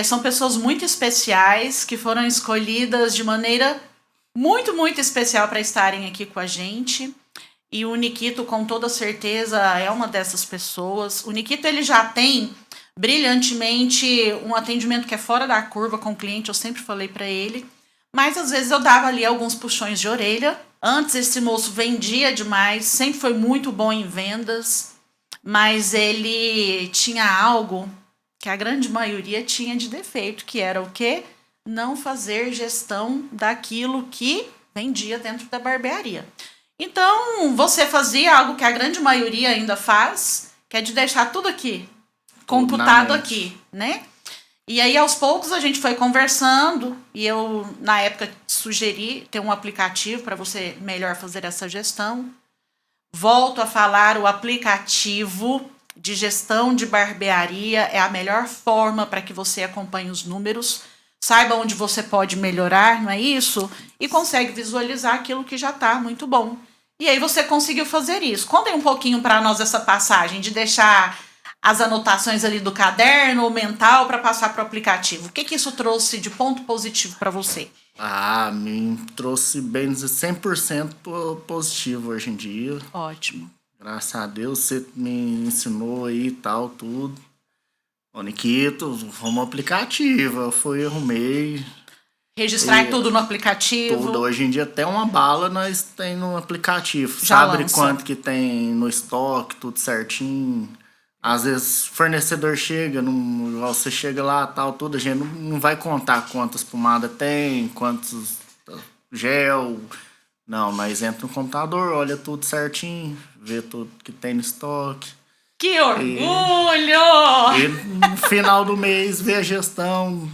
são pessoas muito especiais que foram escolhidas de maneira muito, muito especial para estarem aqui com a gente. E o Nikito, com toda certeza, é uma dessas pessoas. O Nikito, ele já tem brilhantemente um atendimento que é fora da curva com o cliente, eu sempre falei para ele. Mas às vezes eu dava ali alguns puxões de orelha. Antes esse moço vendia demais, sempre foi muito bom em vendas, mas ele tinha algo que a grande maioria tinha de defeito, que era o quê? Não fazer gestão daquilo que vendia dentro da barbearia. Então, você fazia algo que a grande maioria ainda faz, que é de deixar tudo aqui, computado aqui, né? E aí, aos poucos, a gente foi conversando e eu, na época, sugeri ter um aplicativo para você melhor fazer essa gestão. Volto a falar, o aplicativo de gestão de barbearia é a melhor forma para que você acompanhe os números, saiba onde você pode melhorar, não é isso? E consegue visualizar aquilo que já está muito bom. E aí você conseguiu fazer isso. Conta aí um pouquinho para nós essa passagem de deixar as anotações ali do caderno ou mental para passar para o aplicativo. O que isso trouxe de ponto positivo para você? Me trouxe bem dizer 100% positivo hoje em dia. Ótimo. Graças a Deus, você me ensinou aí e tal, tudo. Ô, Nikito, vamos aplicativo. Eu fui, arrumei. Registrar tudo no aplicativo. Tudo. Hoje em dia, até uma bala nós tem no aplicativo. Já Sabe lança. quanto que tem no estoque, tudo certinho. Às vezes, o fornecedor chega, você chega lá, tal, tudo. A gente não vai contar quantas pomadas tem, quantos gel. Não, mas entra no computador, olha tudo certinho, vê tudo que tem no estoque. Que orgulho! E no final do mês, vê a gestão,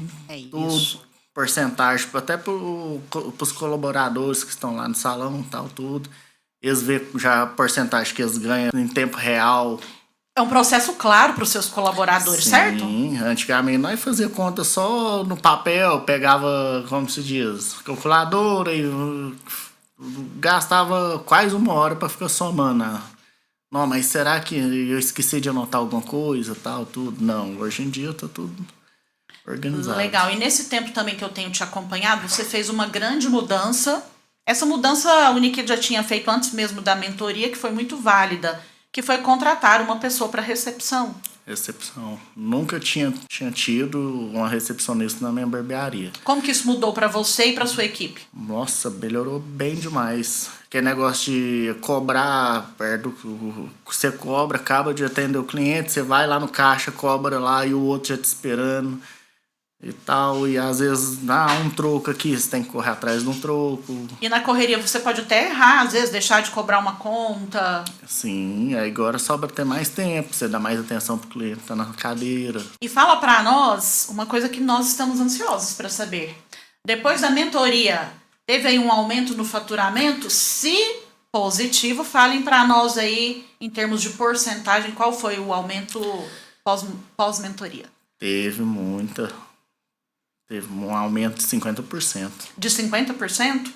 tudo, isso. porcentagem, até para os colaboradores que estão lá no salão, tal, tudo. Eles vê já a porcentagem que eles ganham em tempo real. É um processo claro para os seus colaboradores, certo? Sim, antigamente nós fazia conta só no papel, pegava, como se diz, calculadora e gastava quase 1 hora para ficar somando. Não, mas será que eu esqueci de anotar alguma coisa, tal, tudo? Não, hoje em dia tá tudo organizado. Legal. E nesse tempo também que eu tenho te acompanhado, você fez uma grande mudança. Essa mudança o Nikito já tinha feito antes mesmo da mentoria, que foi muito válida, que foi contratar uma pessoa para recepção. Recepção. Nunca tinha tido uma recepcionista na minha barbearia. Como que isso mudou para você e para sua equipe? Nossa, melhorou bem demais. Aquele negócio de cobrar perto do que você cobra, acaba de atender o cliente, você vai lá no caixa, cobra lá e o outro já te esperando e tal. E às vezes dá um troco aqui, você tem que correr atrás de um troco. E na correria você pode até errar, às vezes deixar de cobrar uma conta. Sim, aí agora sobra ter mais tempo, você dá mais atenção pro cliente que tá na cadeira. E fala para nós uma coisa que nós estamos ansiosos para saber. Depois da mentoria, teve aí um aumento no faturamento? Se positivo, falem para nós aí, em termos de porcentagem, qual foi o aumento pós-mentoria? Teve um aumento de 50%. De 50%?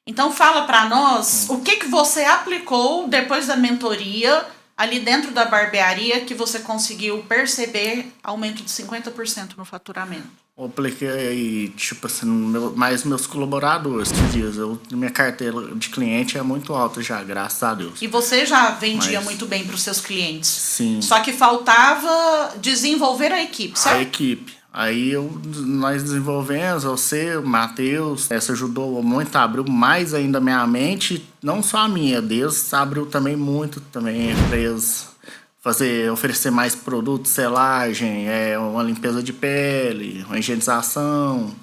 Então fala para nós o que você aplicou depois da mentoria ali dentro da barbearia que você conseguiu perceber aumento de 50% no faturamento. Eu apliquei, tipo assim, mais meus colaboradores, que diz, minha carteira de cliente é muito alta já, graças a Deus. E você já vendia muito bem para os seus clientes. Sim. Só que faltava desenvolver a equipe, certo? A equipe. Aí nós desenvolvemos, você, o Matheus, essa ajudou muito, abriu mais ainda a minha mente, não só a minha, Deus abriu também muito também para eles oferecer mais produtos, selagem, uma limpeza de pele, uma higienização,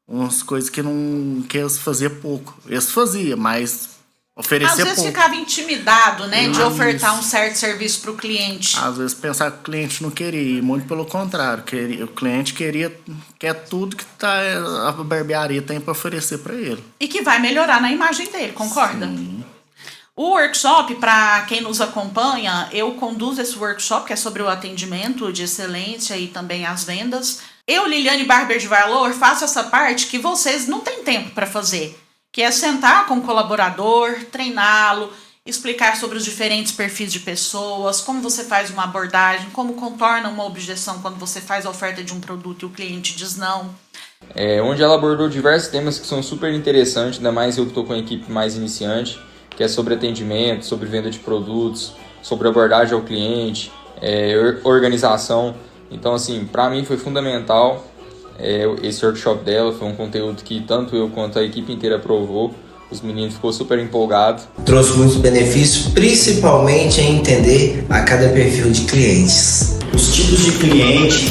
umas coisas que eles faziam pouco. Eles faziam, mas oferecer pouco. Às vezes ficava intimidado, né, de ofertar um certo serviço para o cliente. Às vezes pensar que o cliente não queria, muito pelo contrário, o cliente quer tudo que a barbearia tem para oferecer para ele. E que vai melhorar na imagem dele, concorda? Sim. O workshop, para quem nos acompanha, eu conduzo esse workshop que é sobre o atendimento de excelência e também as vendas. Eu, Liliane Barber de Valor, faço essa parte que vocês não têm tempo para fazer, que é sentar com o colaborador, treiná-lo, explicar sobre os diferentes perfis de pessoas, como você faz uma abordagem, como contorna uma objeção quando você faz a oferta de um produto e o cliente diz não. Onde ela abordou diversos temas que são super interessantes, ainda mais eu que estou com a equipe mais iniciante, que é sobre atendimento, sobre venda de produtos, sobre abordagem ao cliente, organização. Então, assim, para mim foi fundamental esse workshop dela, foi um conteúdo que tanto eu quanto a equipe inteira aprovou. Os meninos ficou super empolgados. Trouxe muitos benefícios, principalmente em entender a cada perfil de clientes. Os tipos de cliente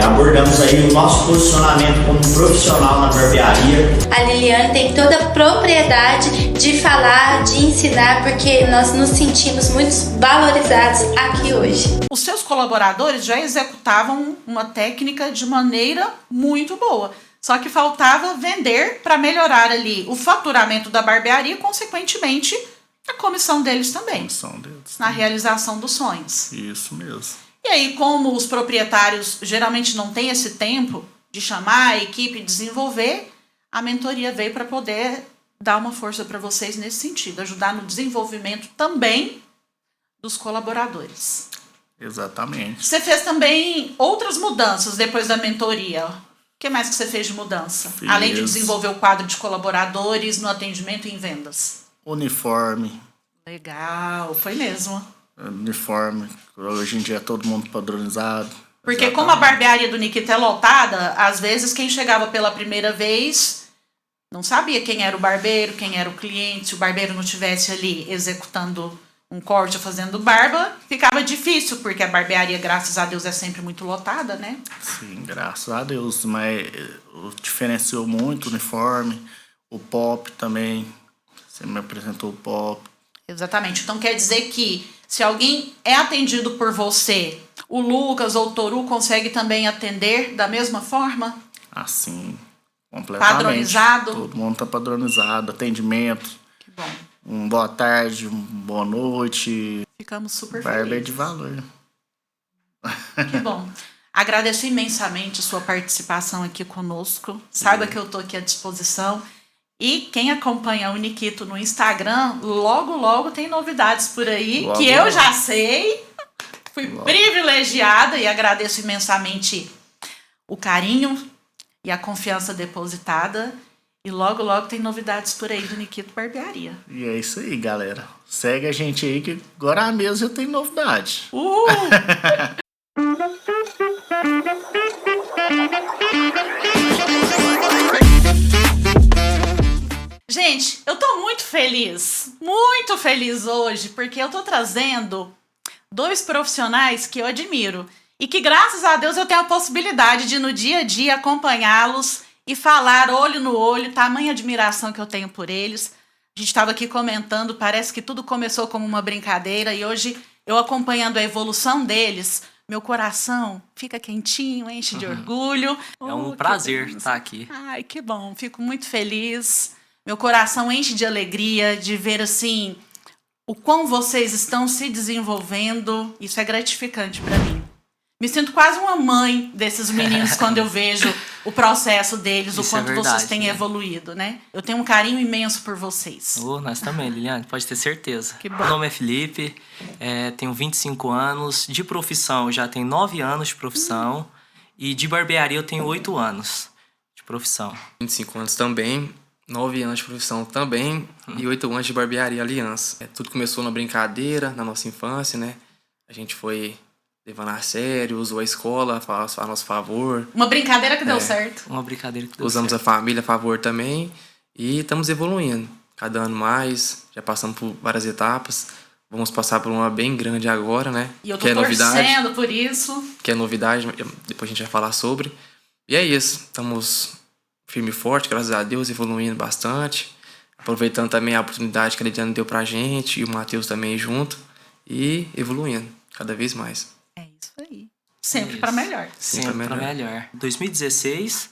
Abordamos aí o nosso posicionamento como profissional na barbearia. A Liliane tem toda a propriedade de falar, de ensinar, porque nós nos sentimos muito valorizados aqui hoje. Os seus colaboradores já executavam uma técnica de maneira muito boa. Só que faltava vender para melhorar ali o faturamento da barbearia e, consequentemente, a comissão deles também. Na realização dos sonhos. Isso mesmo. E aí, como os proprietários geralmente não têm esse tempo de chamar a equipe e desenvolver, a mentoria veio para poder dar uma força para vocês nesse sentido, ajudar no desenvolvimento também dos colaboradores. Exatamente. Você fez também outras mudanças depois da mentoria. O que mais que você fez de mudança? Além de desenvolver o quadro de colaboradores no atendimento e em vendas. Uniforme. Legal, foi mesmo. Uniforme. Hoje em dia é todo mundo padronizado. Porque Exatamente. como a barbearia do Nikita é lotada, às vezes quem chegava pela primeira vez não sabia quem era o barbeiro, quem era o cliente. Se o barbeiro não estivesse ali executando um corte ou fazendo barba, ficava difícil, porque a barbearia, graças a Deus, é sempre muito lotada, né? Sim, graças a Deus. Mas diferenciou muito o uniforme. O pop também. Você me apresentou o pop. Exatamente. Então quer dizer que se alguém é atendido por você, o Lucas ou o Toru consegue também atender da mesma forma? Assim, completamente. Padronizado? Todo mundo tá padronizado. Atendimento. Que bom. Boa tarde, boa noite. Ficamos super Barba é felizes. de valor. Que bom. Agradeço imensamente a sua participação aqui conosco. Saiba que eu estou aqui à disposição. E quem acompanha o Nikito no Instagram, logo, logo tem novidades por aí, Logo, que eu logo. já sei. Fui privilegiada e agradeço imensamente o carinho e a confiança depositada. E logo, logo tem novidades por aí do Nikito Barbearia. E é isso aí, galera. Segue a gente aí que agora mesmo já tem novidade. Gente, eu tô muito feliz hoje, porque eu tô trazendo 2 profissionais que eu admiro e que, graças a Deus, eu tenho a possibilidade de, no dia a dia, acompanhá-los e falar olho no olho, tamanha admiração que eu tenho por eles. A gente estava aqui comentando, parece que tudo começou como uma brincadeira e hoje, eu acompanhando a evolução deles, meu coração fica quentinho, enche de orgulho. É um que prazer beleza. estar aqui. Ai, que bom. Fico muito feliz. Meu coração enche de alegria de ver, assim, o quão vocês estão se desenvolvendo. Isso é gratificante para mim. Me sinto quase uma mãe desses meninos quando eu vejo o processo deles, Isso o quanto é verdade, vocês têm né? evoluído, né? Eu tenho um carinho imenso por vocês. Nós também, Liliane, pode ter certeza. Que bom. Meu nome é Felipe, tenho 25 anos. De profissão, eu já tenho 9 anos de profissão. E de barbearia, eu tenho 8 anos de profissão. 25 anos também, 9 anos de profissão também e 8 anos de barbearia Aliança. Tudo começou na brincadeira, na nossa infância, né? A gente foi levando a sério, usou a escola a nosso favor. Uma brincadeira que deu certo. Uma brincadeira que deu Usamos certo. a família a favor também e estamos evoluindo. Cada ano mais, já passamos por várias etapas. Vamos passar por uma bem grande agora, né? E eu tô que é novidade. torcendo por isso. Que é novidade, depois a gente vai falar sobre. E é isso, estamos firme e forte, graças a Deus, evoluindo bastante. Aproveitando também a oportunidade que a Lidiane deu pra gente e o Matheus também junto. E evoluindo cada vez mais. É isso aí. Sempre Isso. para melhor. Sempre para melhor. Em 2016,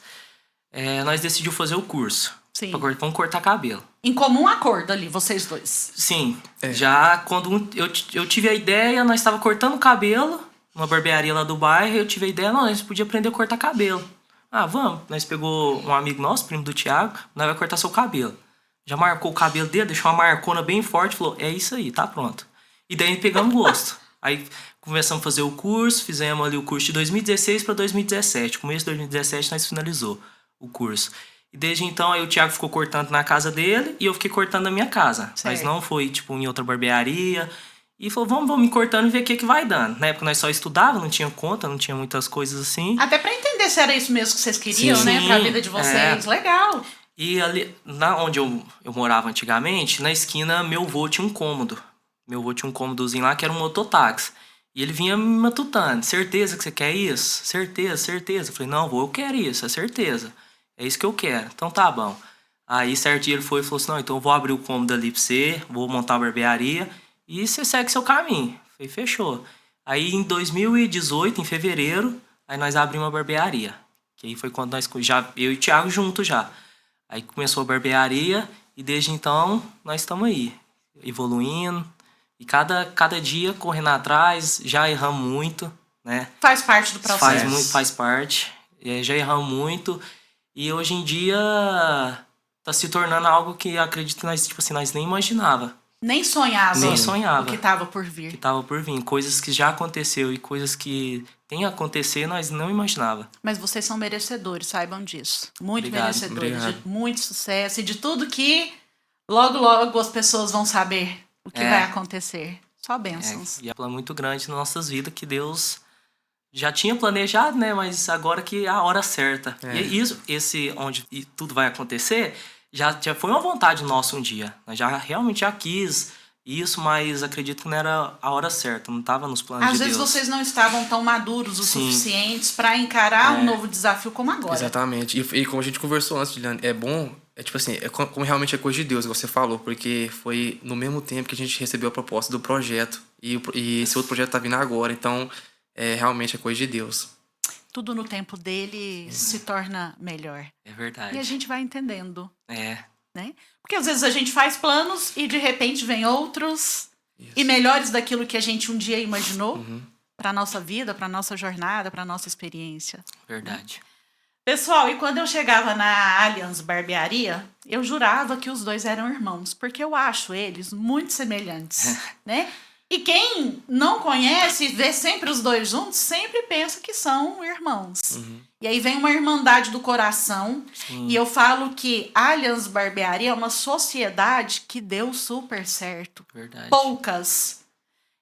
nós decidimos fazer o curso. Sim. Vamos cortar cabelo. Em comum acordo ali, vocês dois. Sim. Já quando eu tive a ideia, nós estávamos cortando cabelo, numa barbearia lá do bairro, eu tive a ideia, nós podíamos aprender a cortar cabelo. Ah, vamos. Nós pegou um amigo nosso, primo do Thiago, nós vai cortar seu cabelo. Já marcou o cabelo dele, deixou uma marcona bem forte, falou, é isso aí, tá pronto. E daí pegamos gosto. Aí começamos a fazer o curso, fizemos ali o curso de 2016 para 2017. Começo de 2017 nós finalizou o curso. E desde então aí o Thiago ficou cortando na casa dele e eu fiquei cortando na minha casa. Certo. Mas não foi tipo em outra barbearia. E falou, vamos me cortando e ver o que vai dando. Na época nós só estudávamos, não tinha conta, não tinha muitas coisas assim. Até para entender se era isso mesmo que vocês queriam, Sim, né? Pra vida de vocês. Legal. E ali, onde eu morava antigamente, na esquina, meu avô tinha um cômodo. Meu avô tinha um cômodozinho lá que era um mototáxi. E ele vinha me matutando. Certeza que você quer isso? Certeza, certeza. Eu falei, não, eu quero isso, é certeza. É isso que eu quero. Então tá bom. Aí certo dia ele foi e falou assim, não, então eu vou abrir o cômodo ali pra você, vou montar uma barbearia e você segue seu caminho. Eu falei, fechou. Aí em 2018, em fevereiro, aí nós abrimos uma barbearia. Que aí foi quando nós, eu e o Thiago juntos já. Aí começou a barbearia e desde então nós estamos aí, evoluindo. E cada dia correndo atrás, já erramos muito, né? Faz parte do processo. Faz parte. Já erramos muito. E hoje em dia tá se tornando algo que acredito que nós, tipo assim, nós nem imaginava. Nem sonhava. Nem sonhava. O que tava por vir. Que tava por vir. Coisas que já aconteceu e coisas que tem a acontecer, nós não imaginava. Mas vocês são merecedores, saibam disso. Muito Obrigado, merecedores. obrigado. De muito sucesso e de tudo que logo as pessoas vão saber o que vai acontecer. Só bênçãos. E é um plano muito grande nas nossas vidas que Deus já tinha planejado, né? Mas agora que é a hora certa. E isso, onde tudo vai acontecer, já foi uma vontade nossa um dia. Nós realmente já quis isso, mas acredito que não era a hora certa, não estava nos planos de Às Deus. vezes vocês não estavam tão maduros o Sim. suficientes para encarar um novo desafio como agora. Exatamente. E como a gente conversou antes, Juliana, é bom, tipo assim, como realmente é coisa de Deus, você falou, porque foi no mesmo tempo que a gente recebeu a proposta do projeto e esse outro projeto tá vindo agora, então realmente é coisa de Deus. Tudo no tempo dele se torna melhor. É verdade. E a gente vai entendendo, É. né? Porque às vezes a gente faz planos e de repente vem outros e melhores daquilo que a gente um dia imaginou para nossa vida, para nossa jornada, para nossa experiência. Verdade. Pessoal, e quando eu chegava na Allianz Barbearia, eu jurava que os dois eram irmãos, porque eu acho eles muito semelhantes, né? E quem não conhece e vê sempre os dois juntos, sempre pensa que são irmãos. E aí vem uma irmandade do coração. Sim. E eu falo que Allianz Barbearia é uma sociedade que deu super certo. Verdade. Poucas.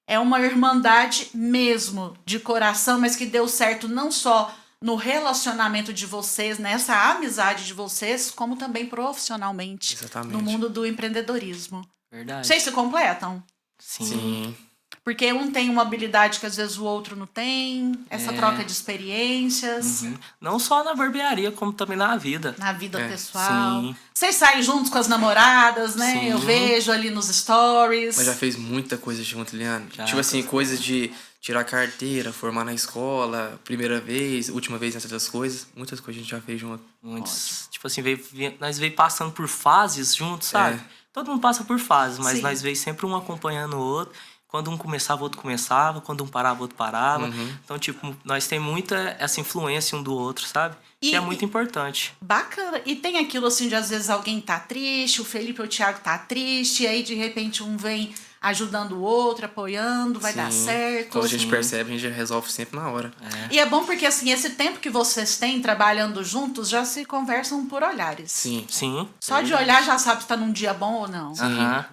É uma irmandade mesmo, de coração, mas que deu certo não só no relacionamento de vocês, nessa amizade de vocês, como também profissionalmente. Exatamente. No mundo do empreendedorismo. Verdade. Vocês se completam? Sim. Porque um tem uma habilidade que às vezes o outro não tem, essa troca de experiências Não só na barbearia, como também na vida. na vida pessoal. Sim. Vocês saem juntos com as namoradas, né? Sim. Eu vejo ali nos stories. Mas já fez muita coisa junto, Liane. Já. Tipo assim, coisas de tirar carteira, formar na escola, primeira vez, última vez nessas outras coisas. Muitas coisas a gente já fez junto. Muitos. Tipo assim, nós veio passando por fases juntos, sabe? Todo mundo passa por fases, mas Sim. nós veio sempre um acompanhando o outro. Quando um começava, o outro começava. Quando um parava, o outro parava. Então, tipo, nós temos muita essa influência um do outro, sabe? E- que é muito importante. Bacana. E tem aquilo assim de às vezes alguém tá triste, o Felipe ou o Thiago tá triste, e aí de repente um vem ajudando o outro, apoiando, vai dar certo. Quando a gente percebe, a gente já resolve sempre na hora. E é bom porque assim, esse tempo que vocês têm trabalhando juntos, já se conversam por olhares. Sim. Sim. Só de olhar já sabe se tá num dia bom ou não. Aham.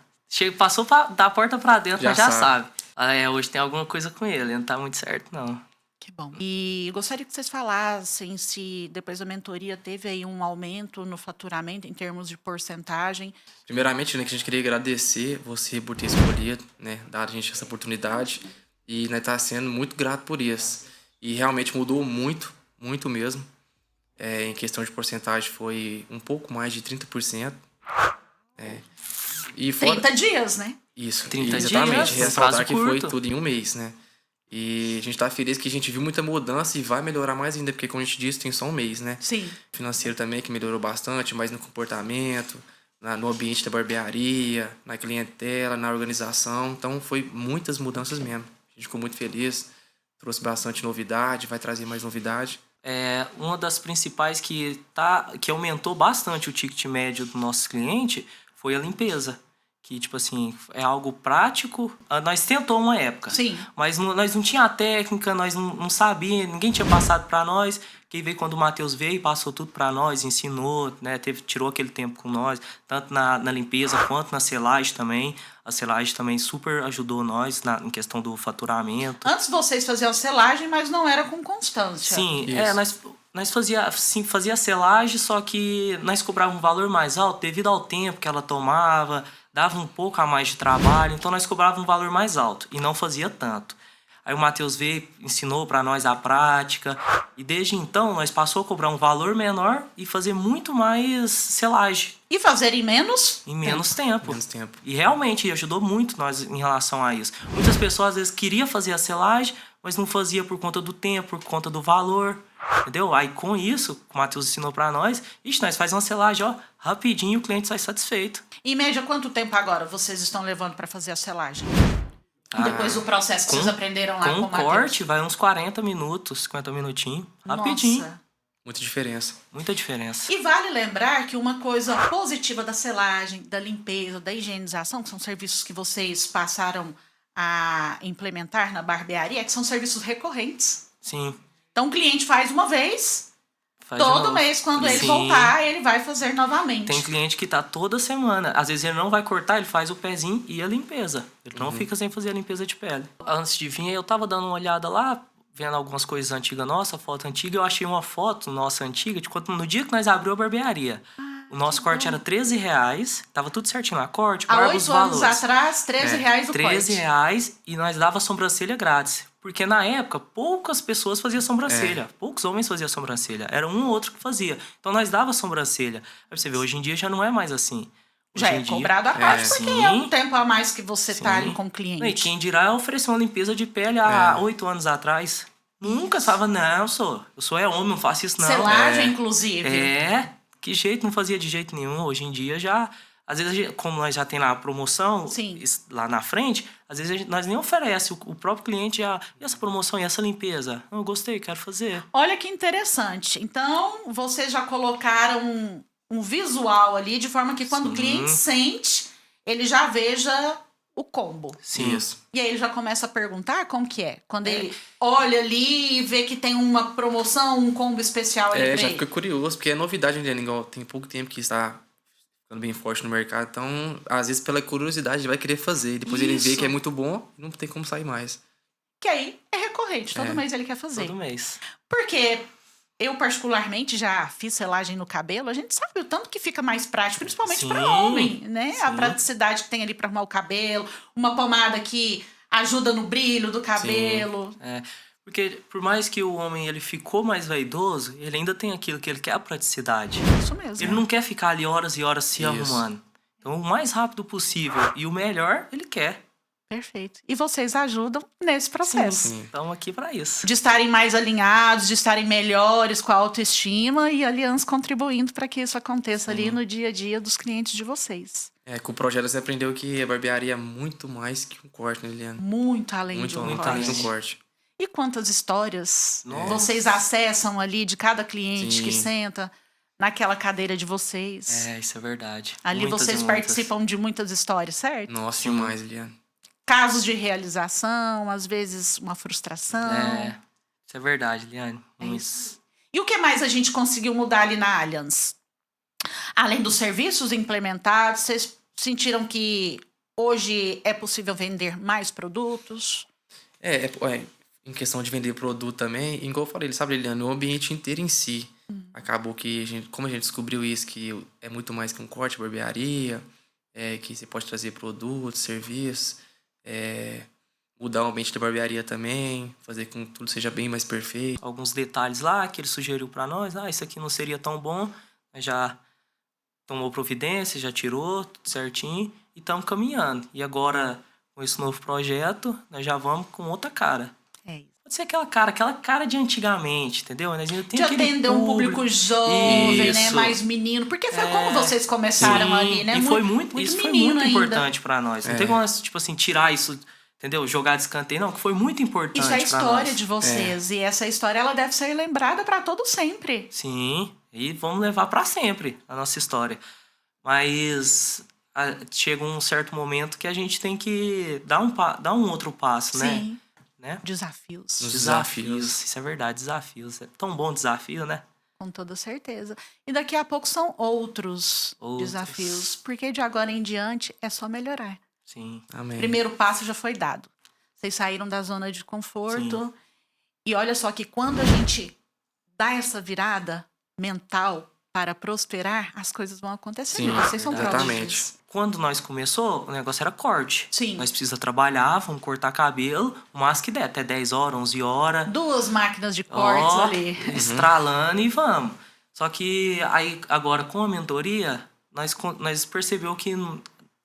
Passou da porta pra dentro, Já mas já sabe. sabe. Hoje tem alguma coisa com ele, não tá muito certo, não. Que bom. E gostaria que vocês falassem se depois da mentoria teve aí um aumento no faturamento em termos de porcentagem. Primeiramente, né, que a gente queria agradecer você por ter escolhido, né, dado a gente essa oportunidade. E nós tá sendo muito grato por isso. E realmente mudou muito, muito mesmo. Em questão de porcentagem foi um pouco mais de 30%. E fora... 30 dias, né? Isso, 30 exatamente. dias, Ressaltar prazo que foi curto. tudo em um mês, né? E a gente tá feliz que a gente viu muita mudança e vai melhorar mais ainda, porque como a gente disse, tem só um mês, né? Sim. Financeiro também, que melhorou bastante, mas no comportamento, no ambiente da barbearia, na clientela, na organização. Então, foi muitas mudanças mesmo. A gente ficou muito feliz, trouxe bastante novidade, vai trazer mais novidade. Uma das principais que aumentou bastante o ticket médio do nosso cliente foi a limpeza. Que, tipo assim, é algo prático. Nós tentou uma época. Sim. Mas nós não tinha a técnica, nós não sabia, ninguém tinha passado para nós. Que veio quando o Matheus veio, passou tudo para nós, ensinou, né? Tirou aquele tempo com nós, tanto na limpeza quanto na selagem também. A selagem também super ajudou nós em questão do faturamento. Antes vocês faziam a selagem, mas não era com constância. Sim, Isso. nós fazia a selagem, só que nós cobrávamos um valor mais alto devido ao tempo que ela tomava, dava um pouco a mais de trabalho, então nós cobrávamos um valor mais alto e não fazia tanto. Aí o Matheus veio, ensinou para nós a prática. E desde então, nós passou a cobrar um valor menor e fazer muito mais selagem. E fazer em menos? Em menos tempo. Menos tempo. E realmente ajudou muito nós em relação a isso. Muitas pessoas às vezes queriam fazer a selagem, mas não fazia por conta do tempo, por conta do valor. Entendeu? Aí com isso, o Matheus ensinou pra nós, nós faz uma selagem, ó, rapidinho o cliente sai satisfeito. Em média, quanto tempo agora vocês estão levando para fazer a selagem? Depois do processo que vocês aprenderam lá com o Matheus? corte, vai uns 40 minutos, 50 minutinhos, rapidinho. Nossa. Muita diferença. Muita diferença. E vale lembrar que uma coisa positiva da selagem, da limpeza, da higienização, que são serviços que vocês passaram a implementar na barbearia, é que são serviços recorrentes. Sim. Então o cliente faz uma vez, Faz de todo novo. mês, quando ele Sim. voltar, ele vai fazer novamente. Tem cliente que tá toda semana. Às vezes ele não vai cortar, ele faz o pezinho e a limpeza. Ele não fica sem fazer a limpeza de pele. Antes de vir, eu tava dando uma olhada lá, vendo algumas coisas antigas nossa, foto antiga. Eu achei uma foto nossa antiga de quando no dia que nós abriu a barbearia. O nosso corte era R$13, tava tudo certinho lá. Corte, Há barba, 8 os anos valores. atrás, R$13 o corte. R$13 e nós dava sobrancelha grátis. Porque na época, poucas pessoas faziam sobrancelha. Poucos homens faziam sobrancelha. Era um ou outro que fazia. Então nós dava sobrancelha. Aí você vê, hoje em dia já não é mais assim. Já Hoje é em dia- cobrado a parte, porque Sim. é um tempo a mais que você tá Sim. ali com o cliente. E quem dirá oferecer uma limpeza de pele há 8 anos atrás. Nunca falava, não, eu sou homem, não faço isso não. Selagem, inclusive. Que jeito, não fazia de jeito nenhum. Hoje em dia já... Às vezes, como nós já tem lá a promoção, lá na frente, às vezes nós nem oferece. O próprio cliente já... E essa promoção, e essa limpeza? Eu gostei, quero fazer. Olha que interessante. Então, vocês já colocaram um visual ali, de forma que quando o cliente sente, ele já veja o combo. Sim. E aí ele já começa a perguntar como que é. Quando ele olha ali e vê que tem uma promoção, um combo especial ali pra Já ele. fica curioso, porque é novidade ainda, igual tem pouco tempo que está ficando bem forte no mercado. Então, às vezes, pela curiosidade, ele vai querer fazer. Depois ele vê Isso. que é muito bom, não tem como sair mais. Que aí é recorrente, todo mês ele quer fazer. Todo mês. Porque eu, particularmente, já fiz selagem no cabelo. A gente sabe o tanto que fica mais prático, principalmente para homem, né? A praticidade que tem ali para arrumar o cabelo, uma pomada que ajuda no brilho do cabelo. Porque por mais que o homem ele ficou mais vaidoso, ele ainda tem aquilo que ele quer, a praticidade. Isso mesmo. Ele não quer ficar ali horas e horas se arrumando. Então, o mais rápido possível e o melhor, ele quer. Perfeito. E vocês ajudam nesse processo. Sim. Estamos aqui para isso. De estarem mais alinhados, de estarem melhores com a autoestima e a Aliança contribuindo para que isso aconteça ali no dia a dia dos clientes de vocês. Com o projeto você aprendeu que a barbearia é muito mais que um corte, né, Liliana? Muito além de um Muito corte. além de um corte. E quantas histórias vocês acessam ali de cada cliente que senta naquela cadeira de vocês? Isso é verdade. Ali Muitas vocês e muitas. participam de muitas histórias, certo? Nossa, demais, Liliana. Casos de realização, às vezes uma frustração. Isso é verdade, Liane. Isso. E o que mais a gente conseguiu mudar ali na Allianz? Além dos serviços implementados, vocês sentiram que hoje é possível vender mais produtos? Em questão de vender produto também, igual eu falei, sabe, Liliana, o ambiente inteiro em si. Acabou que, como a gente descobriu isso, que é muito mais que um corte, barbearia, que você pode trazer produtos, serviços, mudar o ambiente da barbearia também, fazer com que tudo seja bem mais perfeito. Alguns detalhes lá que ele sugeriu para nós, isso aqui não seria tão bom, mas já tomou providência, já tirou tudo certinho e estamos caminhando. E agora, com esse novo projeto, nós já vamos com outra cara. Pode ser aquela cara de antigamente, entendeu? Nós ainda tem de atender um público jovem, né? Mais menino. Porque foi como vocês começaram ali, né? E foi muito isso foi muito ainda. importante para nós. Não tem como, tipo assim, tirar isso, entendeu? Jogar de escanteio, não, que foi muito importante para nós. Isso é a história de vocês. E essa história, ela deve ser lembrada para todo sempre. Sim, e vamos levar para sempre a nossa história. Mas chega um certo momento que a gente tem que dar um outro passo, Sim. né? Desafios. Isso é verdade, desafios. É tão bom desafio, né? Com toda certeza. E daqui a pouco são outros desafios. Porque de agora em diante é só melhorar. Sim. Amém. Primeiro passo já foi dado. Vocês saíram da zona de conforto. Sim. E olha só que quando a gente dá essa virada mental, para prosperar, as coisas vão acontecer. Sim, Vocês são prova exatamente. disso. Quando nós começou, o negócio era corte. Sim. Nós precisa trabalhar, vamos cortar cabelo, o máximo que der, até 10 horas, 11 horas. 2 máquinas de cortes ali. Estralando e vamos. Só que aí, agora, com a mentoria, nós percebemos que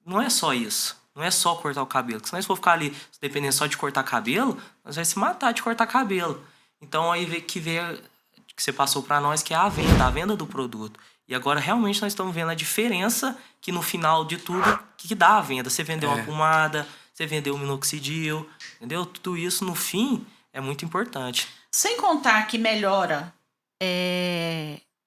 não é só isso. Não é só cortar o cabelo. Porque se nós for ficar ali dependendo só de cortar cabelo, nós vamos se matar de cortar cabelo. Então, aí que você passou para nós, que é a venda do produto. E agora, realmente, nós estamos vendo a diferença que, no final de tudo, que dá a venda. Você vendeu uma pomada, você vendeu um minoxidil, entendeu? Tudo isso, no fim, é muito importante. Sem contar que melhora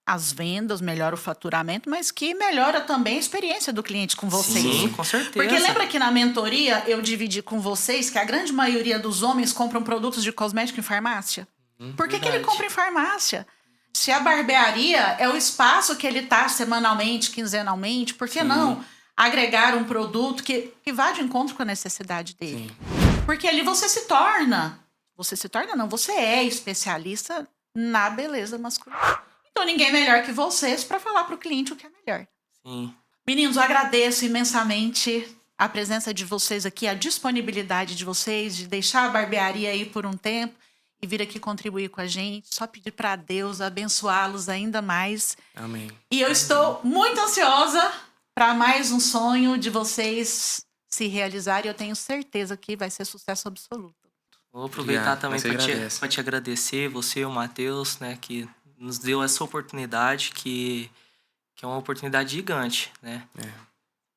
as vendas, melhora o faturamento, mas que melhora também a experiência do cliente com vocês. Sim, com certeza. Porque lembra que na mentoria eu dividi com vocês que a grande maioria dos homens compram produtos de cosmético em farmácia? Por que ele compra em farmácia? Se a barbearia é o espaço que ele está semanalmente, quinzenalmente, por que não agregar um produto que vá de encontro com a necessidade dele? Sim. Porque ali você é especialista na beleza masculina. Então ninguém melhor que vocês para falar para o cliente o que é melhor. Sim. Meninos, eu agradeço imensamente a presença de vocês aqui, a disponibilidade de vocês de deixar a barbearia aí por um tempo e vir aqui contribuir com a gente. Só pedir para Deus abençoá-los ainda mais. Amém. E eu estou muito ansiosa para mais um sonho de vocês se realizarem. Eu tenho certeza que vai ser sucesso absoluto. Vou aproveitar também para te agradecer, você e o Matheus, né, que nos deu essa oportunidade, que é uma oportunidade gigante, né?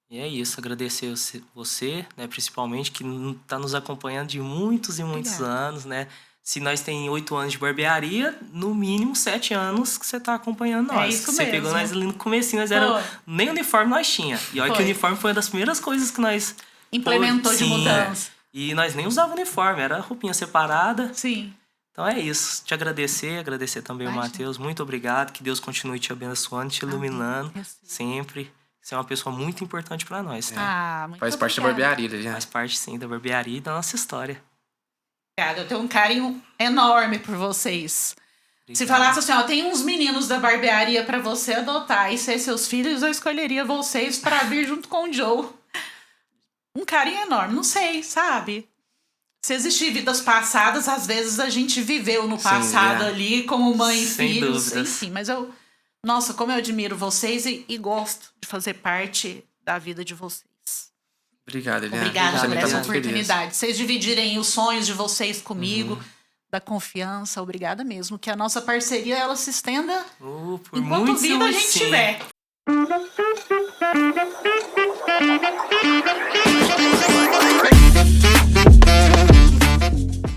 E é isso, agradecer você, né, principalmente, que está nos acompanhando de muitos e muitos anos, né? Se nós tem 8 anos de barbearia, no mínimo 7 anos que você tá acompanhando nós. É isso você mesmo. pegou nós ali no comecinho, nem uniforme nós tinha. E olha que o uniforme foi uma das primeiras coisas que nós... implementou de mudança. E nós nem usávamos uniforme, era roupinha separada. Sim. Então é isso. Te agradecer também o Matheus. Muito obrigado. Que Deus continue te abençoando, te iluminando sempre. Você é uma pessoa muito importante para nós. Tá? Muito Faz parte da barbearia, já. Faz parte, sim, da barbearia e da nossa história. Eu tenho um carinho enorme por vocês. Obrigado. Se falasse assim, tem uns meninos da barbearia para você adotar e ser seus filhos, eu escolheria vocês para vir junto com o Joe. Um carinho enorme, não sei, sabe? Se existir vidas passadas, às vezes a gente viveu no passado ali como mãe e filhos, enfim. Mas como eu admiro vocês e gosto de fazer parte da vida de vocês. Obrigado, Eliane. Obrigada por essa oportunidade. Vocês dividirem os sonhos de vocês comigo, da confiança. Obrigada mesmo. Que a nossa parceria ela se estenda enquanto vida a gente tiver.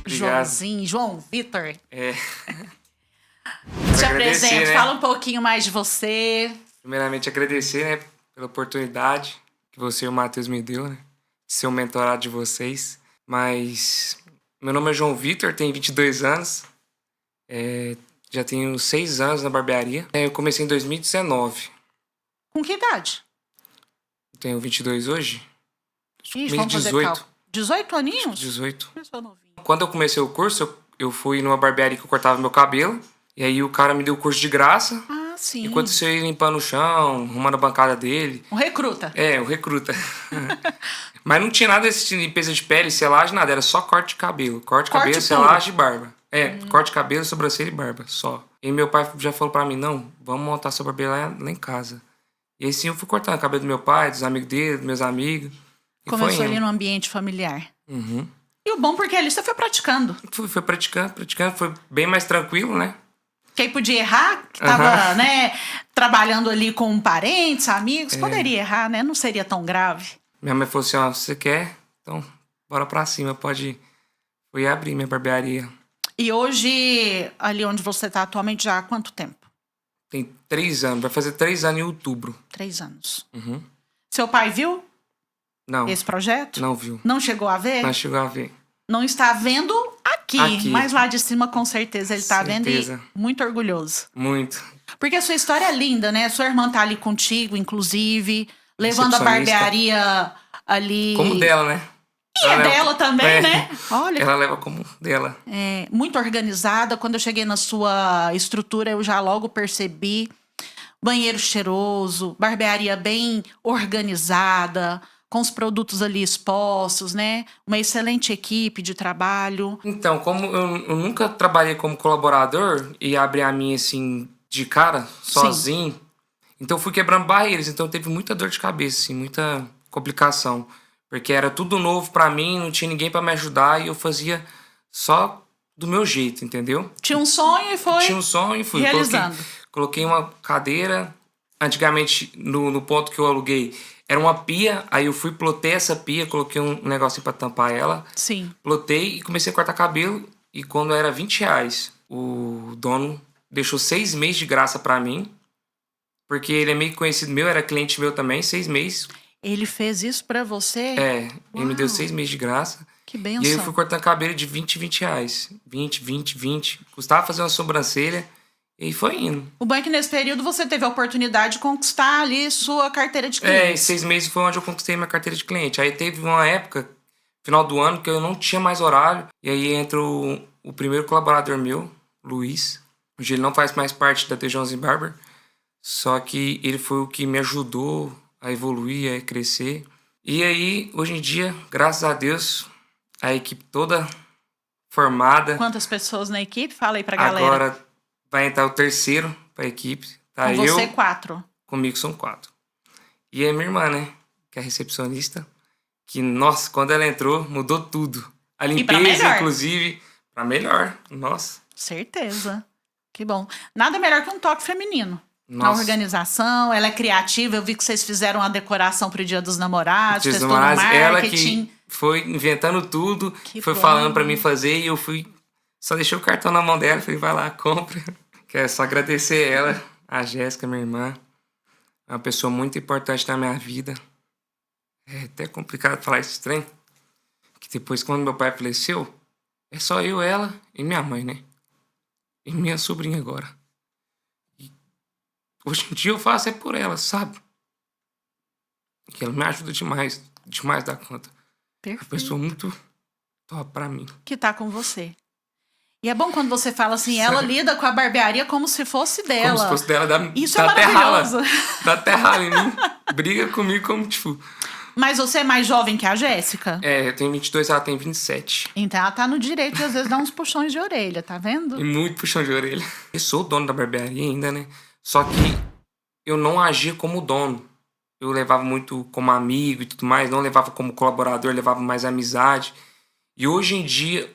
Joãozinho, João Vitor. Se apresente, né? Fala um pouquinho mais de você. Primeiramente, agradecer, né, pela oportunidade que você e o Matheus me deu, né, de ser um mentorado de vocês. Mas meu nome é João Vitor, tenho 22 anos. Já tenho 6 anos na barbearia. Eu comecei em 2019. Com que idade? Tenho 22 hoje. Vamos 18. 18 aninhos? 18. Quando eu comecei o curso, eu fui numa barbearia que eu cortava meu cabelo. E aí o cara me deu o curso de graça. Sim. Enquanto você ia limpando o chão, arrumando a bancada dele. Um recruta. Um recruta. Mas não tinha nada desse limpeza de pele, selagem, nada. Era só corte de cabelo. Corte de cabelo, selagem e barba. Corte de cabelo, sobrancelha e barba, só. E meu pai já falou pra mim, não, vamos montar sua barbearia lá em casa. E assim eu fui cortando o cabelo do meu pai, dos amigos dele, dos meus amigos. Começou ali no ambiente familiar. E o bom porque ali você foi praticando. Foi praticando. Foi bem mais tranquilo, né? Quem podia errar, que tava, né, trabalhando ali com parentes, amigos, poderia errar, né? Não seria tão grave. Minha mãe falou assim, você quer? Então, bora pra cima, pode ir. Fui abrir minha barbearia. E hoje, ali onde você tá atualmente, já há quanto tempo? Tem 3 anos, vai fazer 3 anos em outubro. 3 anos. Seu pai viu? Não. Esse projeto? Não viu. Não chegou a ver? Não chegou a ver. Não está vendo aqui, mas lá de cima com certeza ele está vendo e muito orgulhoso. Muito. Porque a sua história é linda, né? Sua irmã tá ali contigo, inclusive, levando a barbearia ali. Como dela, né? E é dela também, né? Olha. Ela leva como dela. Muito organizada. Quando eu cheguei na sua estrutura, eu já logo percebi banheiro cheiroso, barbearia bem organizada, com os produtos ali expostos, né? Uma excelente equipe de trabalho. Então, como eu nunca trabalhei como colaborador e abri a minha assim de cara, sozinho, então eu fui quebrando barreiras. Então teve muita dor de cabeça, assim, muita complicação. Porque era tudo novo pra mim, não tinha ninguém pra me ajudar e eu fazia só do meu jeito, entendeu? Tinha um sonho e foi Tinha um sonho e fui. realizando. Coloquei uma cadeira. Antigamente, no ponto que eu aluguei, era uma pia. Aí eu fui, plotei essa pia, coloquei um negocinho pra tampar ela. Sim. Plotei e comecei a cortar cabelo. E quando era R$20, o dono deixou 6 meses de graça pra mim. Porque ele é meio conhecido meu, era cliente meu também, 6 meses. Ele fez isso pra você? Ele me deu 6 meses de graça. Que benção. E aí eu fui cortando cabelo de R$20. 20. Custava fazer uma sobrancelha e foi indo. O bom é que nesse período você teve a oportunidade de conquistar ali sua carteira de clientes. 6 meses foi onde eu conquistei minha carteira de cliente. Aí teve uma época, final do ano, que eu não tinha mais horário. E aí entra o primeiro colaborador meu, Luiz. Hoje ele não faz mais parte da Tejãozinho Barber. Só que ele foi o que me ajudou a evoluir, a crescer. E aí, hoje em dia, graças a Deus, a equipe toda formada. Quantas pessoas na equipe? Fala aí pra galera. Agora vai entrar o terceiro pra equipe. Tá, com você, eu, 4. Comigo são 4. E a minha irmã, né? Que é a recepcionista. Que, nossa, quando ela entrou, mudou tudo. A limpeza, inclusive, pra melhor. Nossa. Certeza. Que bom. Nada melhor que um toque feminino. Nossa. Na organização, ela é criativa. Eu vi que vocês fizeram uma decoração pro Dia dos Namorados, Dia dos fez todo o Namorados, ela marketing. que foi inventando tudo, Que foi bom. falando pra mim fazer e eu fui. Só deixei o cartão na mão dela, falei, vai lá, compra. Quero só agradecer ela, a Jéssica, minha irmã. É uma pessoa muito importante na minha vida. É até complicado falar esse trem. Que depois, quando meu pai faleceu, é só eu, ela e minha mãe, né? E minha sobrinha agora. Hoje em dia eu faço é por ela, sabe? Que ela me ajuda demais, demais da conta. Perfeito. Uma pessoa muito top pra mim. Que tá com você. E é bom quando você fala assim, ela lida com a barbearia como se fosse dela. Como se fosse dela, Isso é maravilhoso. Dá até rala em mim. Briga comigo como, tipo... Mas você é mais jovem que a Jéssica? Eu tenho 22, ela tem 27. Então ela tá no direito de às vezes dar uns puxões de orelha, tá vendo? E muito puxão de orelha. Eu sou o dono da barbearia ainda, né? Só que eu não agia como dono. Eu levava muito como amigo e tudo mais, não levava como colaborador, levava mais amizade. E hoje em dia,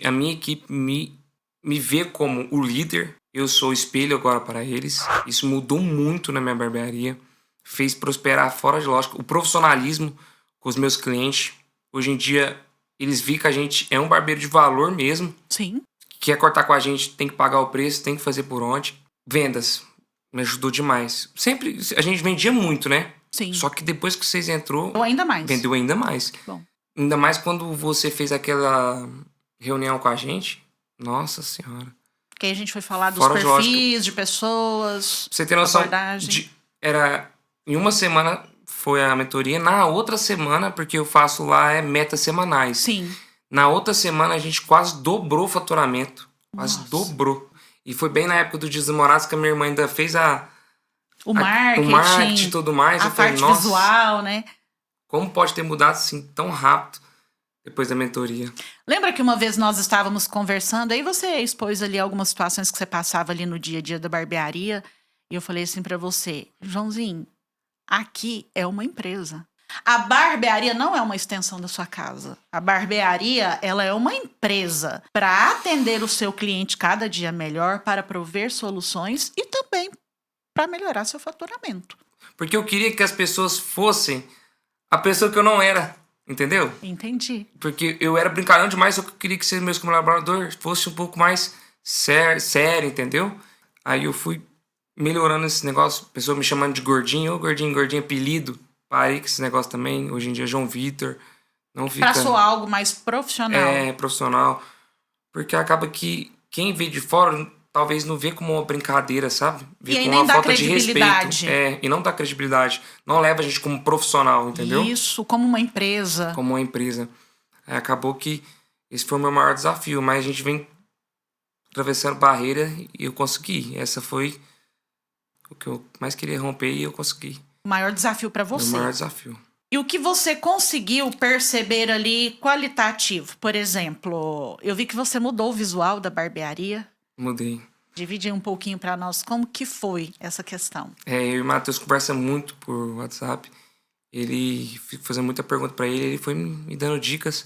a minha equipe me vê como o líder. Eu sou o espelho agora para eles. Isso mudou muito na minha barbearia. Fez prosperar fora de lógica. O profissionalismo com os meus clientes. Hoje em dia, eles veem que a gente é um barbeiro de valor mesmo. Sim. Quer cortar com a gente, tem que pagar o preço, tem que fazer por onde. Vendas. Me ajudou demais. Sempre, a gente vendia muito, né? Sim. Só que depois que vocês entrou... Ou ainda mais. Vendeu ainda mais. Que bom. Ainda mais quando você fez aquela reunião com a gente. Nossa Senhora. Que aí a gente foi falar dos Fora de perfis de pessoas. Você tem noção abordagem. Era... Em uma semana foi a mentoria. Na outra semana, porque eu faço lá metas semanais. Sim. Na outra semana a gente quase dobrou o faturamento. Quase dobrou. E foi bem na época do Dia dos Namorados que a minha irmã ainda fez o marketing. O marketing e tudo mais. A parte visual, né? Como pode ter mudado assim tão rápido depois da mentoria? Lembra que uma vez nós estávamos conversando, aí você expôs ali algumas situações que você passava ali no dia a dia da barbearia, e eu falei assim pra você, Joãozinho, aqui é uma empresa. A barbearia não é uma extensão da sua casa. A barbearia, ela é uma empresa para atender o seu cliente cada dia melhor, para prover soluções e também para melhorar seu faturamento. Porque eu queria que as pessoas fossem a pessoa que eu não era, entendeu? Entendi. Porque eu era brincalhão demais, só que eu queria que os meus colaboradores fossem um pouco mais sério, entendeu? Aí eu fui melhorando esse negócio, pessoa me chamando de gordinho, ô gordinho, apelido. Parei com esse negócio também, hoje em dia é João Vitor. Não fica... Passou algo mais profissional. Profissional. Porque acaba que quem vê de fora talvez não vê como uma brincadeira, sabe? Vê como uma falta de respeito. E não dá credibilidade. Não leva a gente como profissional, entendeu? Isso, como uma empresa. Como uma empresa. Aí acabou que esse foi o meu maior desafio, mas a gente vem atravessando barreira e eu consegui. Essa foi o que eu mais queria romper e eu consegui. O maior desafio para O você. maior desafio. E o que você conseguiu perceber ali qualitativo? Por exemplo, eu vi que você mudou o visual da barbearia. Mudei. Divide um pouquinho para nós como que foi essa questão. Eu e o Matheus conversa muito por WhatsApp. Ele fica fazendo muita pergunta para ele foi me dando dicas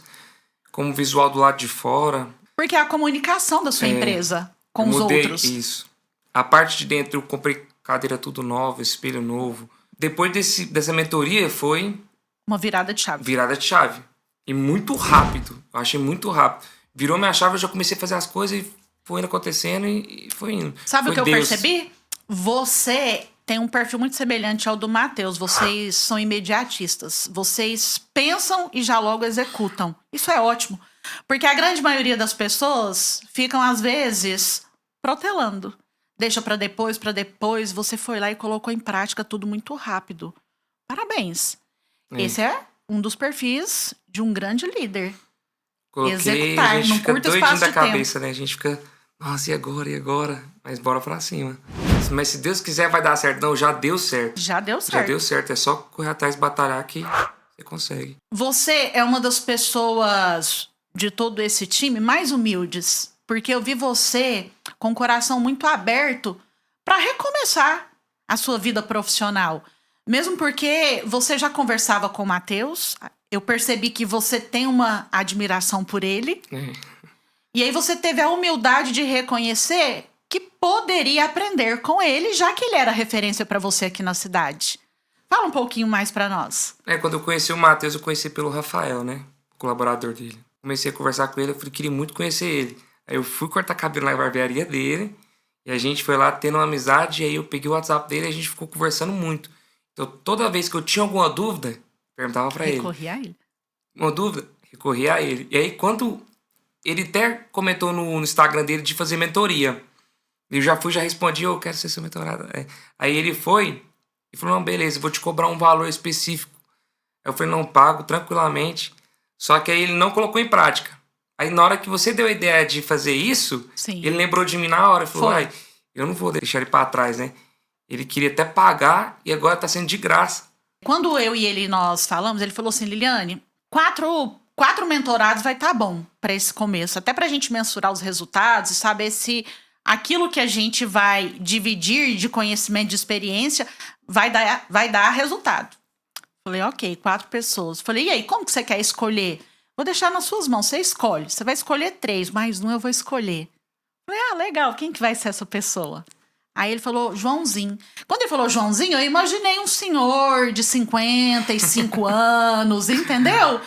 como visual do lado de fora. Porque é a comunicação da sua empresa com os outros. Isso. A parte de dentro eu comprei cadeira tudo nova, espelho novo. Depois dessa mentoria foi uma virada de chave. Virada de chave. E muito rápido. Eu achei muito rápido. Virou minha chave, eu já comecei a fazer as coisas e foi indo acontecendo e foi indo. Sabe foi o que Deus. eu percebi? Você tem um perfil muito semelhante ao do Matheus. Vocês são imediatistas. Vocês pensam e já logo executam. Isso é ótimo. Porque a grande maioria das pessoas ficam, às vezes, protelando. Deixa para depois. Você foi lá e colocou em prática tudo muito rápido. Parabéns. Esse é um dos perfis de um grande líder. Coloquei, executar a gente num fica curto doidinho espaço da de cabeça, tempo. né? A gente fica, nossa, e agora? Mas bora pra cima. Mas se Deus quiser vai dar certo. Não, já deu certo. Já deu certo. Já deu certo. É só correr atrás, batalhar que você consegue. Você é uma das pessoas de todo esse time mais humildes. Porque eu vi você com o coração muito aberto para recomeçar a sua vida profissional. Mesmo porque você já conversava com o Matheus, eu percebi que você tem uma admiração por ele. E aí você teve a humildade de reconhecer que poderia aprender com ele, já que ele era referência para você aqui na cidade. Fala um pouquinho mais para nós. Quando eu conheci o Matheus, eu conheci pelo Rafael, né? O colaborador dele. Comecei a conversar com ele, eu queria muito conhecer ele. Aí eu fui cortar cabelo na barbearia dele, e a gente foi lá tendo uma amizade, e aí eu peguei o WhatsApp dele e a gente ficou conversando muito. Então, toda vez que eu tinha alguma dúvida, perguntava pra ele. Recorria a ele. Uma dúvida, recorria a ele. E aí, quando ele até comentou no Instagram dele de fazer mentoria, eu já respondi, eu quero ser seu mentorado. Aí ele foi e falou, não, beleza, vou te cobrar um valor específico. Aí eu falei, não, pago tranquilamente. Só que aí ele não colocou em prática. Aí na hora que você deu a ideia de fazer isso, ele lembrou de mim na hora. Falou, eu não vou deixar ele pra trás, né? Ele queria até pagar e agora tá sendo de graça. Quando eu e ele nós falamos, ele falou assim, Liliane, 4 mentorados vai estar bom para esse começo. Até pra gente mensurar os resultados e saber se aquilo que a gente vai dividir de conhecimento, de experiência, vai dar resultado. Falei, ok, 4 pessoas. Falei, e aí, como que você quer escolher? Vou deixar nas suas mãos, você escolhe. Você vai escolher 3, mais um eu vou escolher. Falei, legal, quem que vai ser essa pessoa? Aí ele falou, Joãozinho. Quando ele falou Joãozinho, eu imaginei um senhor de 55 anos, entendeu?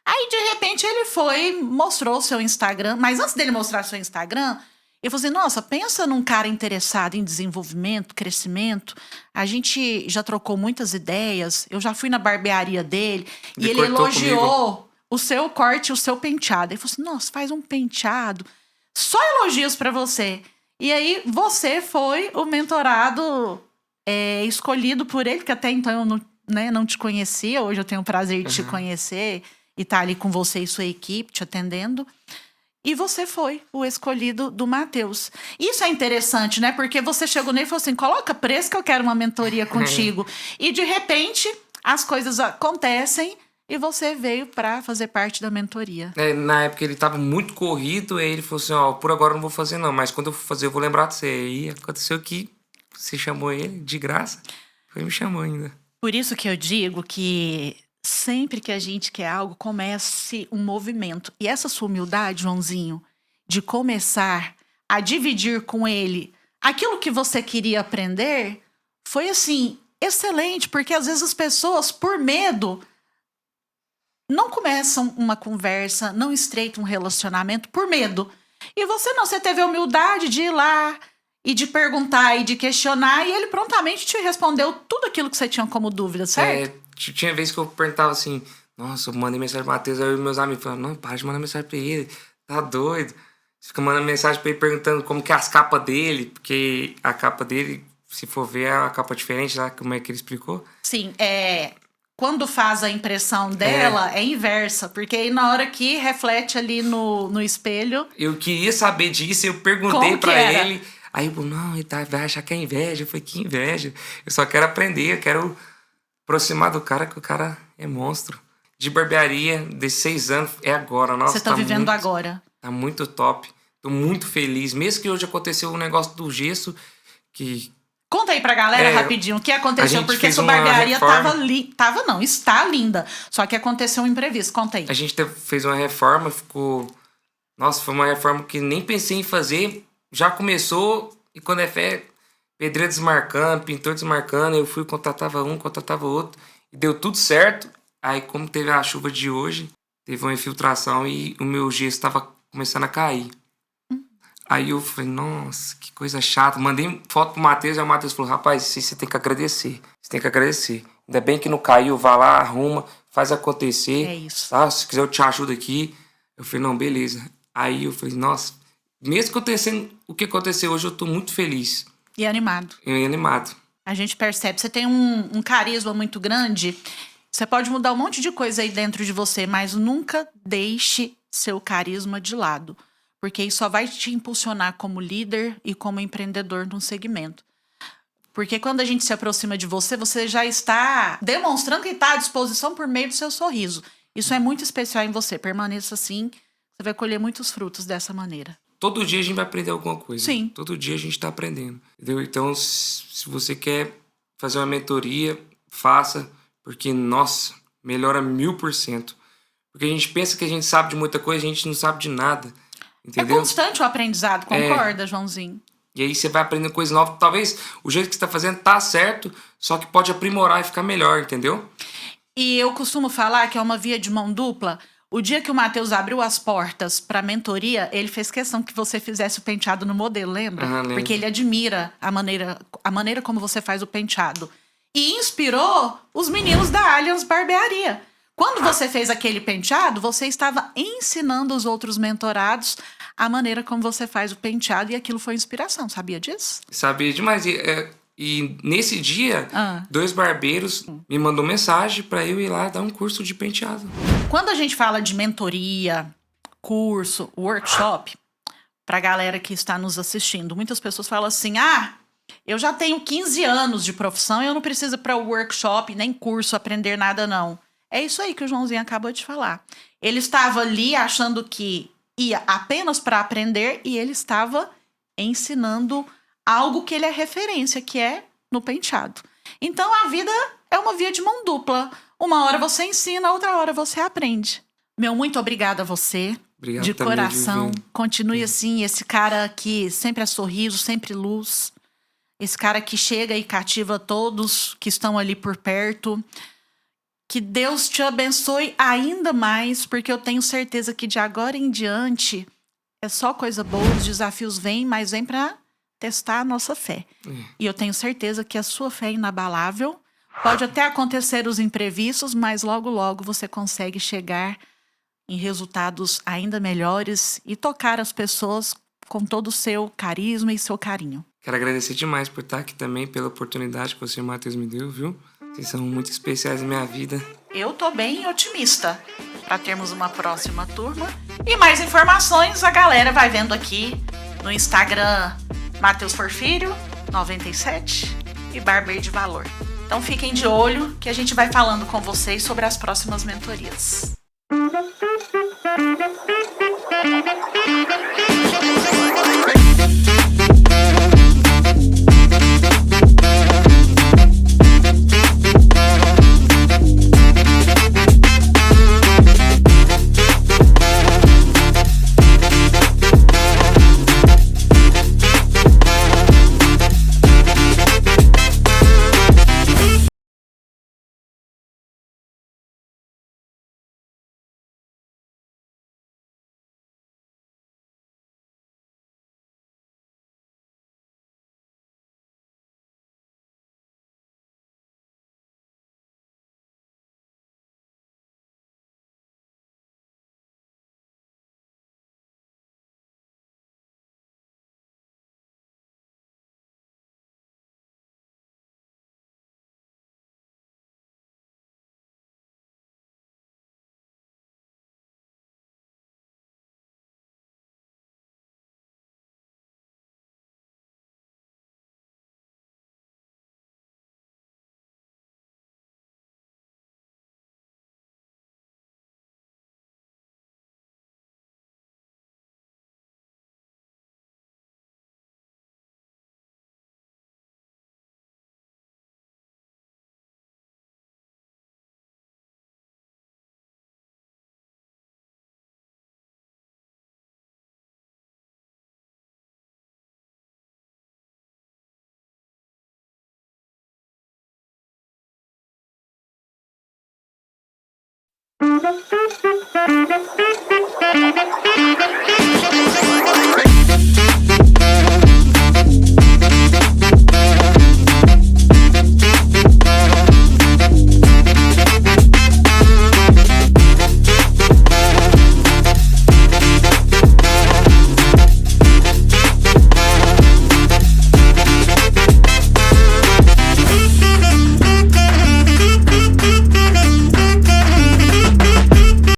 Aí, de repente, ele foi, mostrou o seu Instagram. Mas antes dele mostrar seu Instagram, eu falei assim, nossa, pensa num cara interessado em desenvolvimento, crescimento. A gente já trocou muitas ideias. Eu já fui na barbearia dele. E ele elogiou o seu corte, o seu penteado. Ele falou assim, nossa, faz um penteado. Só elogios pra você. E aí, você foi o mentorado escolhido por ele, que até então eu não te conhecia. Hoje eu tenho o prazer de te conhecer e estar ali com você e sua equipe te atendendo. E você foi o escolhido do Matheus. Isso é interessante, né? Porque você chegou nele e falou assim, coloca preço que eu quero uma mentoria contigo. E, de repente, as coisas acontecem e você veio para fazer parte da mentoria. Na época ele tava muito corrido, aí ele falou assim, por agora eu não vou fazer não, mas quando eu for fazer eu vou lembrar de você. Aí aconteceu que você chamou ele de graça, ele me chamou ainda. Por isso que eu digo que sempre que a gente quer algo, comece um movimento. E essa sua humildade, Joãozinho, de começar a dividir com ele aquilo que você queria aprender, foi assim, excelente, porque às vezes as pessoas, por medo, não começam uma conversa, não estreitam um relacionamento por medo. E você teve a humildade de ir lá e de perguntar e de questionar, e ele prontamente te respondeu tudo aquilo que você tinha como dúvida, certo? Tinha vezes que eu perguntava assim, nossa, eu mandei mensagem pro Matheus, aí meus amigos falavam, não, para de mandar mensagem pra ele, tá doido. Você fica mandando mensagem pra ele perguntando como que é as capas dele, porque a capa dele, se for ver, é uma capa diferente, lá, como é que ele explicou? Sim, quando faz a impressão dela, é inversa, porque aí na hora que reflete ali no espelho... Eu queria saber disso, eu perguntei pra ele, Aí eu, não, ele vai achar que é inveja. Eu falei, que inveja? Eu só quero aprender, eu quero aproximar do cara, que o cara é monstro. De barbearia, desses 6 anos, é agora. Nossa, Você tá vivendo muito, agora. Tá muito top. Tô muito feliz. Mesmo que hoje aconteceu um negócio do gesso, que... Conta aí pra galera rapidinho o que aconteceu, porque fez sua uma barbearia reforma. está linda. Só que aconteceu um imprevisto. Conta aí. A gente fez uma reforma, ficou... Nossa, foi uma reforma que nem pensei em fazer. Já começou, e quando é fé, pedreiro desmarcando, pintor desmarcando, eu fui, contratava um, contratava outro, e deu tudo certo. Aí, como teve a chuva de hoje, teve uma infiltração e o meu gesso estava começando a cair. Aí eu falei, nossa, que coisa chata. Mandei foto pro Matheus, e o Matheus falou, rapaz, isso você tem que agradecer. Você tem que agradecer. Ainda bem que não caiu, vai lá, arruma, faz acontecer. É isso. Tá? Se quiser eu te ajudo aqui. Eu falei, não, beleza. Aí eu falei, nossa, mesmo acontecendo o que aconteceu hoje, eu tô muito feliz. E animado. E animado. A gente percebe. Você tem um carisma muito grande. Você pode mudar um monte de coisa aí dentro de você, mas nunca deixe seu carisma de lado. Porque isso só vai te impulsionar como líder e como empreendedor num segmento. Porque quando a gente se aproxima de você, você já está demonstrando que está à disposição por meio do seu sorriso. Isso é muito especial em você. Permaneça assim, você vai colher muitos frutos dessa maneira. Todo dia a gente vai aprender alguma coisa. Sim. Todo dia a gente está aprendendo. Entendeu? Então, se você quer fazer uma mentoria, faça. Porque, nossa, melhora 1000%. Porque a gente pensa que a gente sabe de muita coisa, a gente não sabe de nada. Entendeu? É constante o aprendizado, concorda, Joãozinho? E aí você vai aprendendo coisas novas. Talvez o jeito que você está fazendo tá certo, só que pode aprimorar e ficar melhor, entendeu? E eu costumo falar que é uma via de mão dupla. O dia que o Matheus abriu as portas para mentoria, ele fez questão que você fizesse o penteado no modelo, lembra? Lembro. Porque ele admira a maneira como você faz o penteado. E inspirou os meninos da Allianz Barbearia. Quando você fez aquele penteado, você estava ensinando os outros mentorados a maneira como você faz o penteado, e aquilo foi inspiração, sabia disso? Sabia demais. E nesse dia, 2 barbeiros me mandou mensagem para eu ir lá dar um curso de penteado. Quando a gente fala de mentoria, curso, workshop, pra galera que está nos assistindo, muitas pessoas falam assim, eu já tenho 15 anos de profissão, eu não preciso para workshop, nem curso, aprender nada não. É isso aí que o Joãozinho acabou de falar. Ele estava ali achando que ia apenas para aprender e ele estava ensinando algo que ele é referência, que é no penteado. Então a vida é uma via de mão dupla. Uma hora você ensina, outra hora você aprende. Meu muito obrigada a você. Obrigado de também, coração. Viviane. Continue assim, esse cara que sempre é sorriso, sempre luz. Esse cara que chega e cativa todos que estão ali por perto. Que Deus te abençoe ainda mais, porque eu tenho certeza que de agora em diante é só coisa boa, os desafios vêm, mas vêm para testar a nossa fé. E eu tenho certeza que a sua fé é inabalável. Pode até acontecer os imprevistos, mas logo, logo você consegue chegar em resultados ainda melhores e tocar as pessoas com todo o seu carisma e seu carinho. Quero agradecer demais por estar aqui também, pela oportunidade que você e o Matheus me deu, viu? Vocês são muito especiais na minha vida. Eu tô bem otimista para termos uma próxima turma. E mais informações a galera vai vendo aqui no Instagram Matheus Porfírio 97 e Barber de Valor. Então fiquem de olho que a gente vai falando com vocês sobre as próximas mentorias. Música